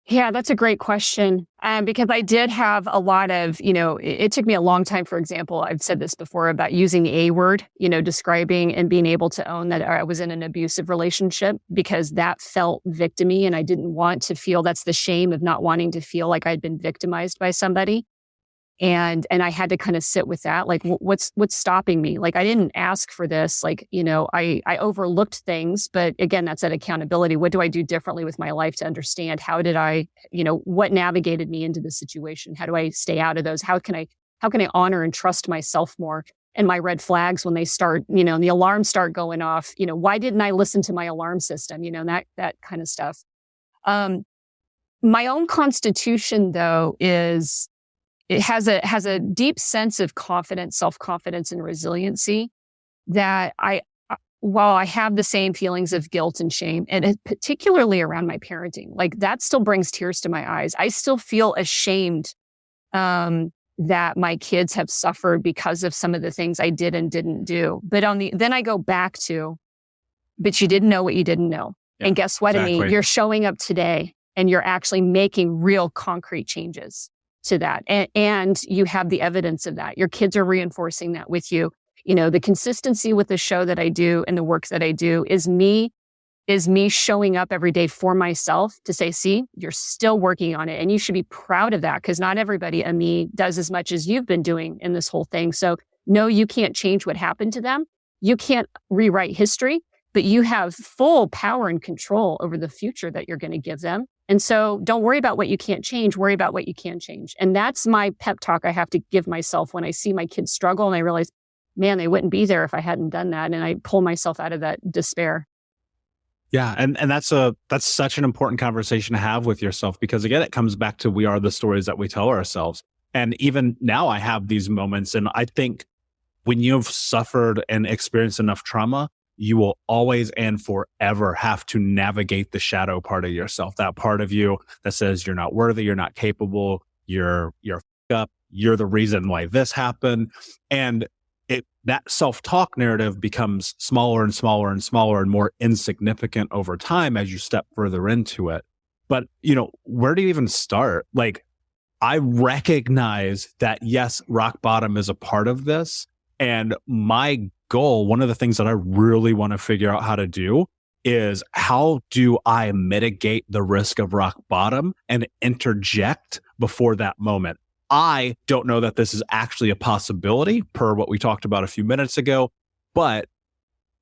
B: Yeah, that's a great question. Because I did have a lot of, it took me a long time, for example, I've said this before about using a word, describing and being able to own that I was in an abusive relationship, because that felt victim-y, and I didn't want to feel, that's the shame of not wanting to feel like I'd been victimized by somebody. And I had to kind of sit with that. Like, what's stopping me? Like, I didn't ask for this. Like, I overlooked things, but again, that's that accountability. What do I do differently with my life to understand? How did I, what navigated me into the situation? How do I stay out of those? How can I honor and trust myself more? And my red flags, when they start, and the alarms start going off, why didn't I listen to my alarm system? That kind of stuff. My own constitution, though, it has a deep sense of confidence, self-confidence, and resiliency that while I have the same feelings of guilt and shame, and particularly around my parenting, like, that still brings tears to my eyes. I still feel ashamed that my kids have suffered because of some of the things I did and didn't do. But then I go back to, but you didn't know what you didn't know. Yeah, and guess what, exactly. Ameé? You're showing up today and you're actually making real concrete changes to that. And you have the evidence of that. Your kids are reinforcing that with you. The consistency with the show that I do and the work that I do is me showing up every day for myself to say, see, you're still working on it. And you should be proud of that, because not everybody, Ameé, does as much as you've been doing in this whole thing. So no, you can't change what happened to them. You can't rewrite history, but you have full power and control over the future that you're going to give them. And so don't worry about what you can't change, worry about what you can change. And that's my pep talk I have to give myself when I see my kids struggle and I realize, man, they wouldn't be there if I hadn't done that. And I pull myself out of that despair.
C: Yeah. And that's such an important conversation to have with yourself, because again, it comes back to, we are the stories that we tell ourselves. And even now I have these moments. And I think when you've suffered and experienced enough trauma, you will always and forever have to navigate the shadow part of yourself, that part of you that says you're not worthy, you're not capable, you're up, you're the reason why this happened. And that self-talk narrative becomes smaller and smaller and smaller and more insignificant over time as you step further into it. But, where do you even start? Like, I recognize that, yes, rock bottom is a part of this. And my goal, one of the things that I really want to figure out how to do is, how do I mitigate the risk of rock bottom and interject before that moment? I don't know that this is actually a possibility per what we talked about a few minutes ago, but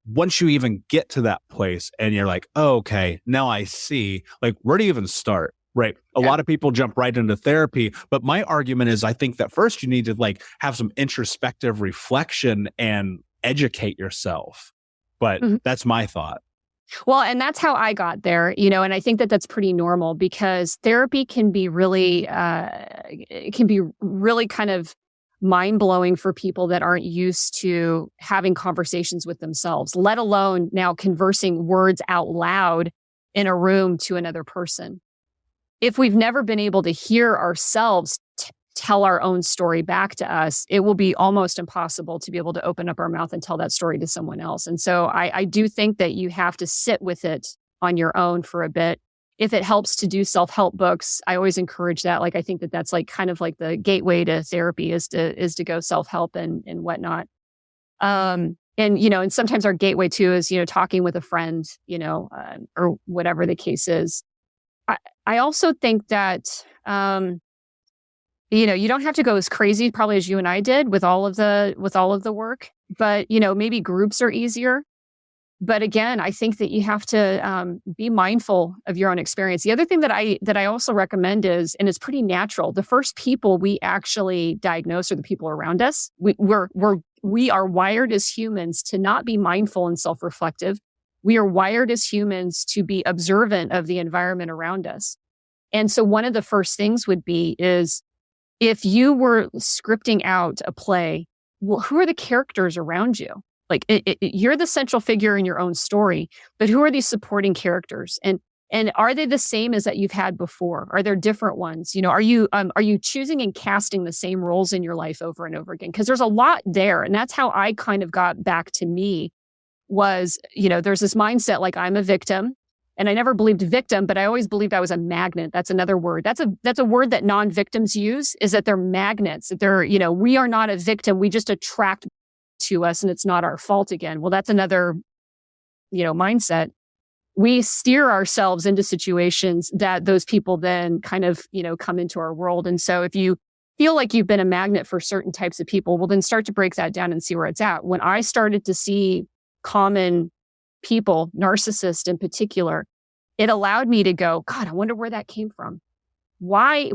C: once you even get to that place and you're like, oh, okay, now I see, like, where do you even start? Right. A lot of people jump right into therapy, but my argument is, I think that first you need to have some introspective reflection and educate yourself. But that's my thought.
B: Well, and that's how I got there, and I think that that's pretty normal, because therapy can be really, kind of mind-blowing for people that aren't used to having conversations with themselves, let alone now conversing words out loud in a room to another person. If we've never been able to hear ourselves tell our own story back to us, it will be almost impossible to be able to open up our mouth and tell that story to someone else. And so I do think that you have to sit with it on your own for a bit. If it helps to do self-help books, I always encourage that. I think that that's kind of the gateway to therapy is to go self-help and whatnot. And sometimes our gateway too is, talking with a friend, or whatever the case is. I also think that, you don't have to go as crazy probably as you and I did with all of the work, but, maybe groups are easier. But again, I think that you have to be mindful of your own experience. The other thing that I also recommend is, and it's pretty natural, the first people we actually diagnose are the people around us. We are wired as humans to not be mindful and self-reflective. We are wired as humans to be observant of the environment around us. And so one of the first things would be is, if you were scripting out a play, well, who are the characters around you? You're the central figure in your own story, but who are these supporting characters? And are they the same as that you've had before? Are there different ones? Are you choosing and casting the same roles in your life over and over again? Because there's a lot there. And that's how I kind of got back to me was, there's this mindset I'm a victim. And I never believed victim, but I always believed I was a magnet. That's another word. That's a word that non-victims use, is that they're magnets. That they're, we are not a victim. We just attract to us and it's not our fault again. Well, that's another, mindset. We steer ourselves into situations that those people then kind of, come into our world. And so if you feel like you've been a magnet for certain types of people, well, then start to break that down and see where it's at. When I started to see common people, narcissists in particular, it allowed me to go, God, I wonder where that came from. Why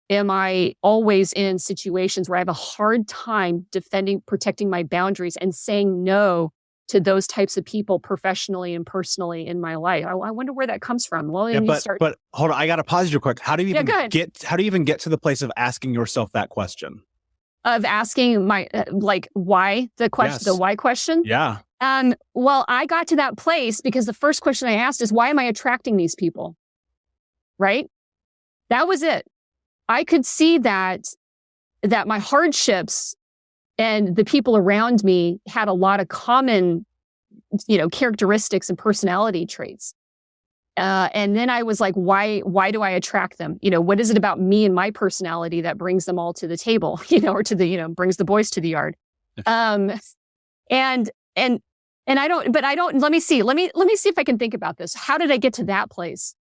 B: am I always in situations where I have a hard time protecting my boundaries and saying no to those types of people professionally and personally in my life? I wonder where that comes from. Well,
C: but hold on, I got to pause you quick. How do you even get to the place of asking yourself that question?
B: Of asking my why the question,
C: Yes.
B: The why question?
C: Yeah.
B: Well, I got to that place because the first question I asked is, why am I attracting these people? Right? That was it. I could see that my hardships and the people around me had a lot of common, characteristics and personality traits. And then I was like, why do I attract them? What is it about me and my personality that brings them all to the table, or to the, brings the boys to the yard? And I don't, let me see if I can think about this. How did I get to that place?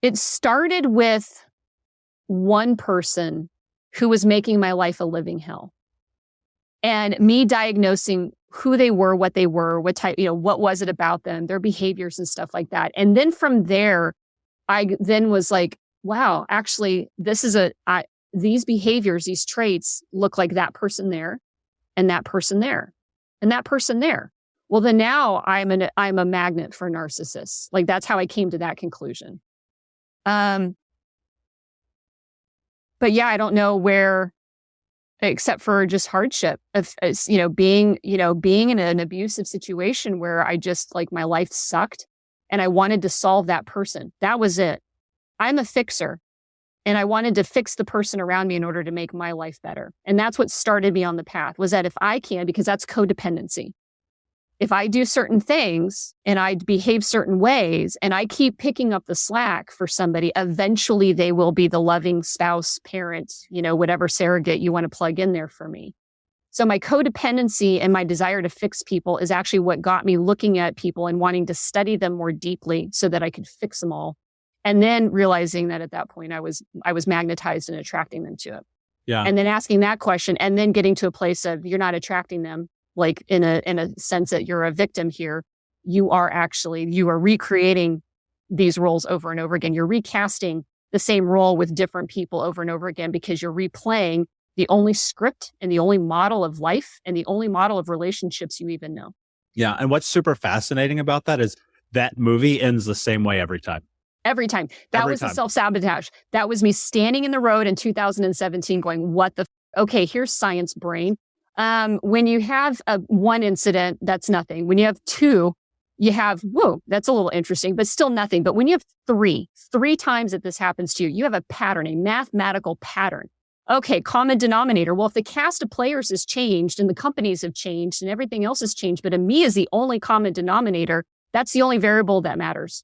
B: It started with one person who was making my life a living hell. and me diagnosing who they were, what what type, what was it about them, their behaviors and stuff like that. And then from there, I then was like, wow, actually, these behaviors, these traits look like that person there and that person there and that person there. Well, then now I'm a magnet for narcissists. Like that's how I came to that conclusion. But yeah, I don't know where, except for just hardship of, being in an abusive situation where I just like my life sucked and I wanted to solve that person. That was it. I'm a fixer and I wanted to fix the person around me in order to make my life better. And that's what started me on the path, was that if I can, because that's codependency. If I do certain things and I behave certain ways and I keep picking up the slack for somebody, eventually they will be the loving spouse, parent, whatever surrogate you want to plug in there for me. So my codependency and my desire to fix people is actually what got me looking at people and wanting to study them more deeply so that I could fix them all. And then realizing that at that point I was magnetized and attracting them to it.
C: Yeah.
B: And then asking that question and then getting to a place of you're not attracting them. Like in a sense that you're a victim here, you are recreating these roles over and over again. You're recasting the same role with different people over and over again because you're replaying the only script and the only model of life and the only model of relationships you even know.
C: Yeah. And what's super fascinating about that is that movie ends the same way every time.
B: Every time. That was the self-sabotage. That was me standing in the road in 2017 going, okay, here's science brain. When you have one incident, that's nothing. When you have two, you have, whoa, that's a little interesting, but still nothing. But when you have three times that this happens to you, you have a pattern, a mathematical pattern. Okay, common denominator. Well, if the cast of players has changed and the companies have changed and everything else has changed, but Ameé is the only common denominator, that's the only variable that matters.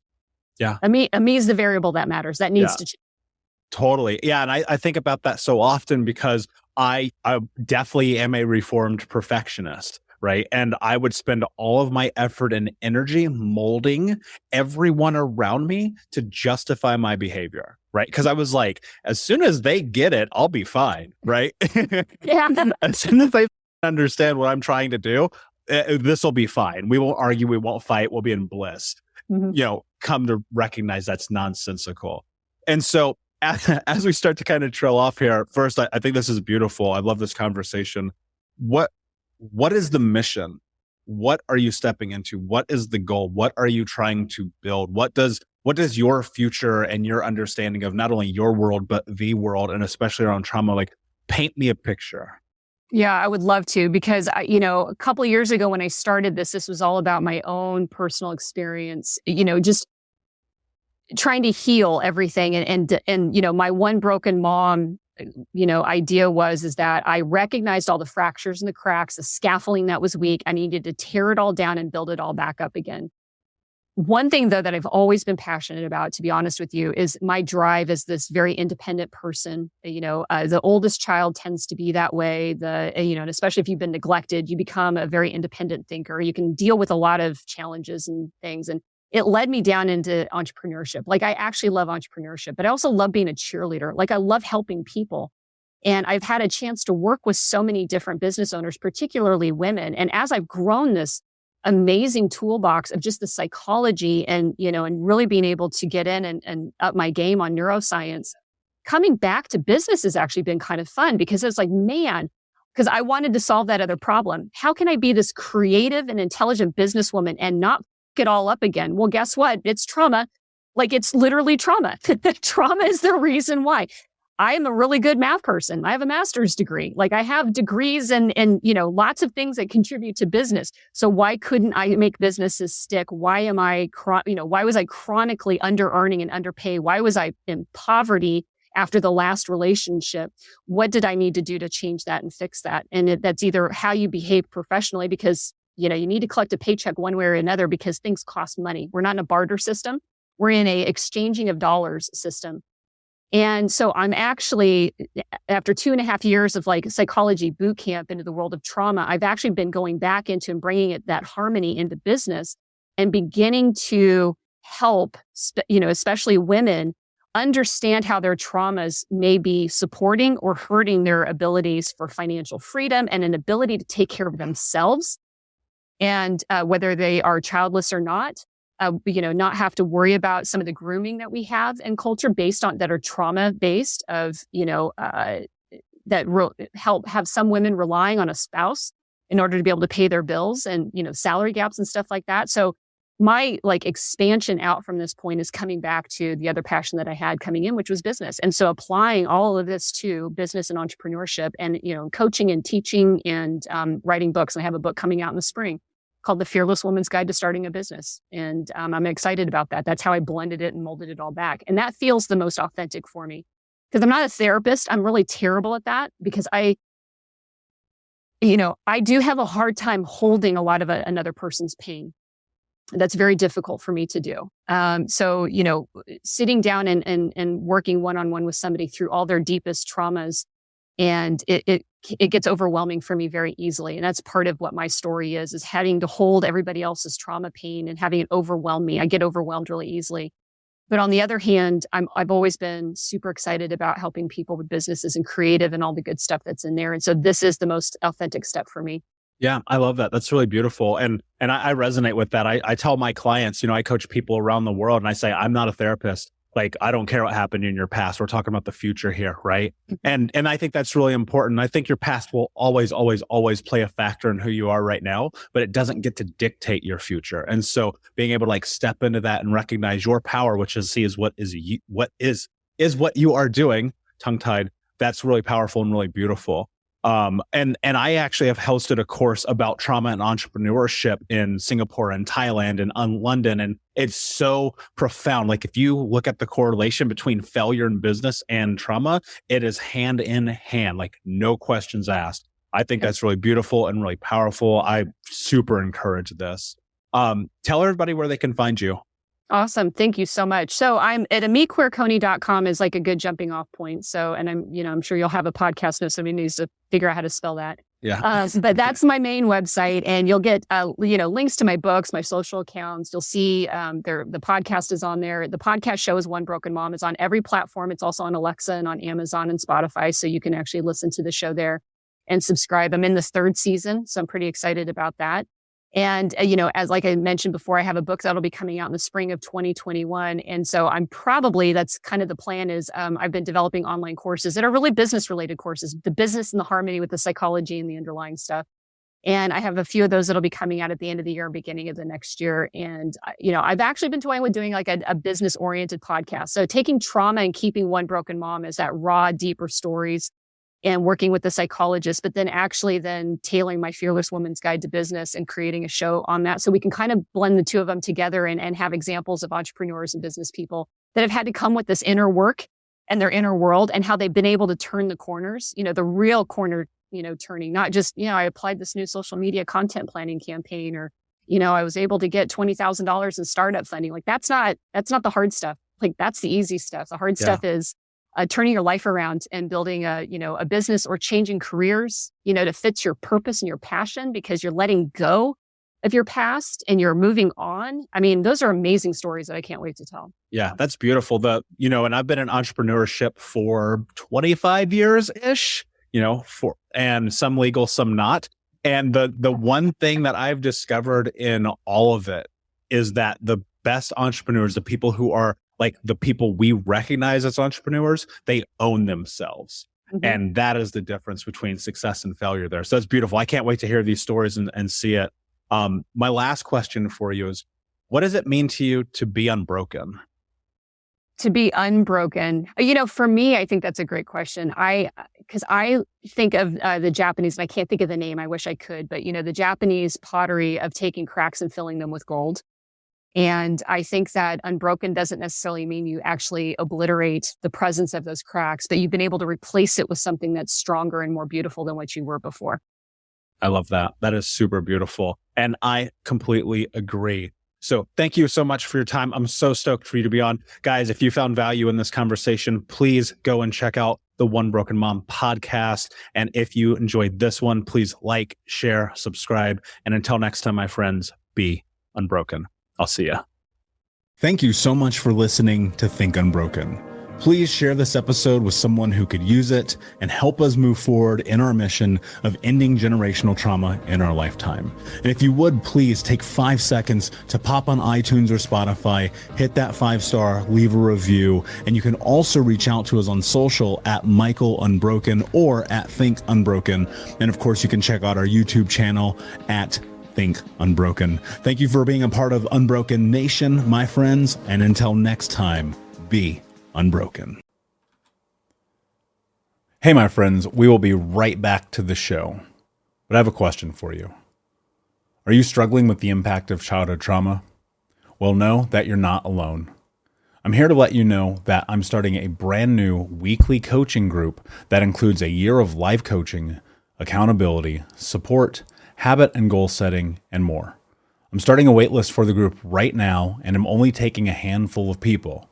C: Yeah.
B: Ameé is the variable that matters. That needs to change.
C: Totally. Yeah. And I think about that so often because I definitely am a reformed perfectionist, right? And I would spend all of my effort and energy molding everyone around me to justify my behavior, right? Because I was like, as soon as they get it, I'll be fine, right?
B: Yeah.
C: As soon as they understand what I'm trying to do, this will be fine. We won't argue. We won't fight. We'll be in bliss. Mm-hmm. Come to recognize that's nonsensical. And so as we start to kind of trail off here, first, I think this is beautiful. I love this conversation. What is the mission? What are you stepping into? What is the goal? What are you trying to build? What does your future and your understanding of not only your world, but the world, and especially around trauma, like paint me a picture?
B: Yeah, I would love to, because a couple of years ago when I started this was all about my own personal experience, just trying to heal everything. And my one broken mom, idea is that I recognized all the fractures and the cracks, the scaffolding that was weak. I needed to tear it all down and build it all back up again. One thing, though, that I've always been passionate about, to be honest with you, is my drive as this very independent person. The oldest child tends to be that way. And especially if you've been neglected, you become a very independent thinker. You can deal with a lot of challenges and things. And it led me down into entrepreneurship. Like, I actually love entrepreneurship, but I also love being a cheerleader. Like, I love helping people. And I've had a chance to work with so many different business owners, particularly women. And as I've grown this amazing toolbox of just the psychology and really being able to get in and up my game on neuroscience, coming back to business has actually been kind of fun, because it's like, man, because I wanted to solve that other problem. How can I be this creative and intelligent businesswoman and not it all up again? Well, guess what? It's trauma. Like, it's literally trauma. Trauma is the reason why. I am a really good math person. I have a master's degree. Like, I have degrees and lots of things that contribute to business. So why couldn't I make businesses stick? Why was I chronically under earning and underpaid? Why was I in poverty after the last relationship? What did I need to do to change that and fix that? And that's either how you behave professionally, because you need to collect a paycheck one way or another, because things cost money. We're not in a barter system. We're in a exchanging of dollars system. And so I'm actually, after 2.5 years of like psychology boot camp into the world of trauma, I've actually been going back into and bringing that harmony into business and beginning to help, especially women understand how their traumas may be supporting or hurting their abilities for financial freedom and an ability to take care of themselves. And whether they are childless or not, not have to worry about some of the grooming that we have in culture based on that are trauma based help have some women relying on a spouse in order to be able to pay their bills and, salary gaps and stuff like that. So my expansion out from this point is coming back to the other passion that I had coming in, which was business. And so applying all of this to business and entrepreneurship and, coaching and teaching and writing books. And I have a book coming out in the spring called The Fearless Woman's Guide to Starting a Business. And I'm excited about that. That's how I blended it and molded it all back. And that feels the most authentic for me because I'm not a therapist. I'm really terrible at that because I do have a hard time holding a lot of another person's pain. That's very difficult for me to do. So, sitting down and working one-on-one with somebody through all their deepest traumas, and it gets overwhelming for me very easily. And that's part of what my story is having to hold everybody else's trauma pain and having it overwhelm me. I get overwhelmed really easily. But on the other hand, I've always been super excited about helping people with businesses and creative and all the good stuff that's in there. And so this is the most authentic step for me.
C: Yeah, I love that. That's really beautiful. And I resonate with that. I tell my clients, I coach people around the world and I say, I'm not a therapist. I don't care what happened in your past. We're talking about the future here, right? And I think that's really important. I think your past will always, always, always play a factor in who you are right now, but it doesn't get to dictate your future. And so being able to step into that and recognize your power, which is what you are doing, tongue-tied, that's really powerful and really beautiful. And I actually have hosted a course about trauma and entrepreneurship in Singapore and Thailand and London. And it's so profound. If you look at the correlation between failure in business and trauma, it is hand in hand, no questions asked. I think that's really beautiful and really powerful. I super encourage this. Tell everybody where they can find you.
B: Awesome. Thank you so much. So I'm at ameéquiriconi.com is a good jumping off point. So, and I'm sure you'll have a podcast now, somebody needs to figure out how to spell that.
C: Yeah.
B: But that's my main website and you'll get, links to my books, my social accounts. You'll see, the podcast is on there. The podcast show is One Broken Mom. It's on every platform. It's also on Alexa and on Amazon and Spotify. So you can actually listen to the show there and subscribe. I'm in this 3rd season, so I'm pretty excited about that. And, as I mentioned before, I have a book that'll be coming out in the spring of 2021. And so that's kind of the plan is, I've been developing online courses that are really business related courses, the business and the harmony with the psychology and the underlying stuff. And I have a few of those that'll be coming out at the end of the year, beginning of the next year. And, I've actually been toying with doing a business oriented podcast. So taking trauma and keeping One Broken Mom as that raw, deeper stories and working with the psychologist, but then tailoring my Fearless Woman's Guide to Business and creating a show on that. So we can kind of blend the two of them together and have examples of entrepreneurs and business people that have had to come with this inner work and their inner world and how they've been able to turn the corners, the real corner, turning, not just, I applied this new social media content planning campaign or, I was able to get $20,000 in startup funding. That's not the hard stuff. That's the easy stuff. The hard stuff is turning your life around and building a business or changing careers, to fit your purpose and your passion because you're letting go of your past and you're moving on. I mean, those are amazing stories that I can't wait to tell.
C: Yeah, that's beautiful. And I've been in entrepreneurship for 25 years-ish, and some legal, some not. And the one thing that I've discovered in all of it is that the best entrepreneurs, the people who are the people we recognize as entrepreneurs, they own themselves. Mm-hmm. And that is the difference between success and failure there. So it's beautiful. I can't wait to hear these stories and see it. My last question for you is, what does it mean to you to be unbroken?
B: To be unbroken. For me, I think that's a great question. Because I think of the Japanese, and I can't think of the name, I wish I could, but the Japanese pottery of taking cracks and filling them with gold. And I think that unbroken doesn't necessarily mean you actually obliterate the presence of those cracks, but you've been able to replace it with something that's stronger and more beautiful than what you were before.
C: I love that. That is super beautiful. And I completely agree. So thank you so much for your time. I'm so stoked for you to be on. Guys, if you found value in this conversation, please go and check out the One Broken Mom podcast. And if you enjoyed this one, please like, share, subscribe. And until next time, my friends, be unbroken. I'll see ya.
A: Thank you so much for listening to Think Unbroken. Please share this episode with someone who could use it and help us move forward in our mission of ending generational trauma in our lifetime. And if you would, please take 5 seconds to pop on iTunes or Spotify, hit that 5-star, leave a review, and you can also reach out to us on social at Michael Unbroken or at Think Unbroken. And of course, you can check out our YouTube channel at Think Unbroken. Thank you for being a part of Unbroken Nation, my friends, and until next time, be unbroken. Hey, my friends, we will be right back to the show, but I have a question for you. Are you struggling with the impact of childhood trauma? Well, know that you're not alone. I'm here to let you know that I'm starting a brand new weekly coaching group that includes a year of live coaching, accountability, support, habit and goal setting, and more. I'm starting a waitlist for the group right now, and I'm only taking a handful of people.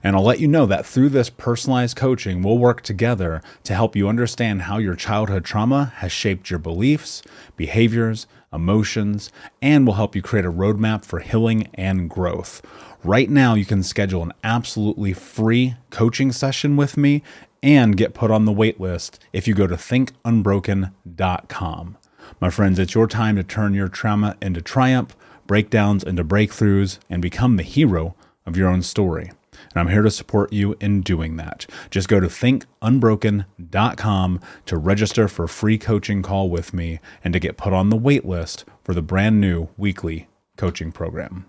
A: And I'll let you know that through this personalized coaching, we'll work together to help you understand how your childhood trauma has shaped your beliefs, behaviors, emotions, and will help you create a roadmap for healing and growth. Right now, you can schedule an absolutely free coaching session with me and get put on the wait list if you go to thinkunbroken.com. My friends, it's your time to turn your trauma into triumph, breakdowns into breakthroughs, and become the hero of your own story. And I'm here to support you in doing that. Just go to thinkunbroken.com to register for a free coaching call with me and to get put on the wait list for the brand new weekly coaching program.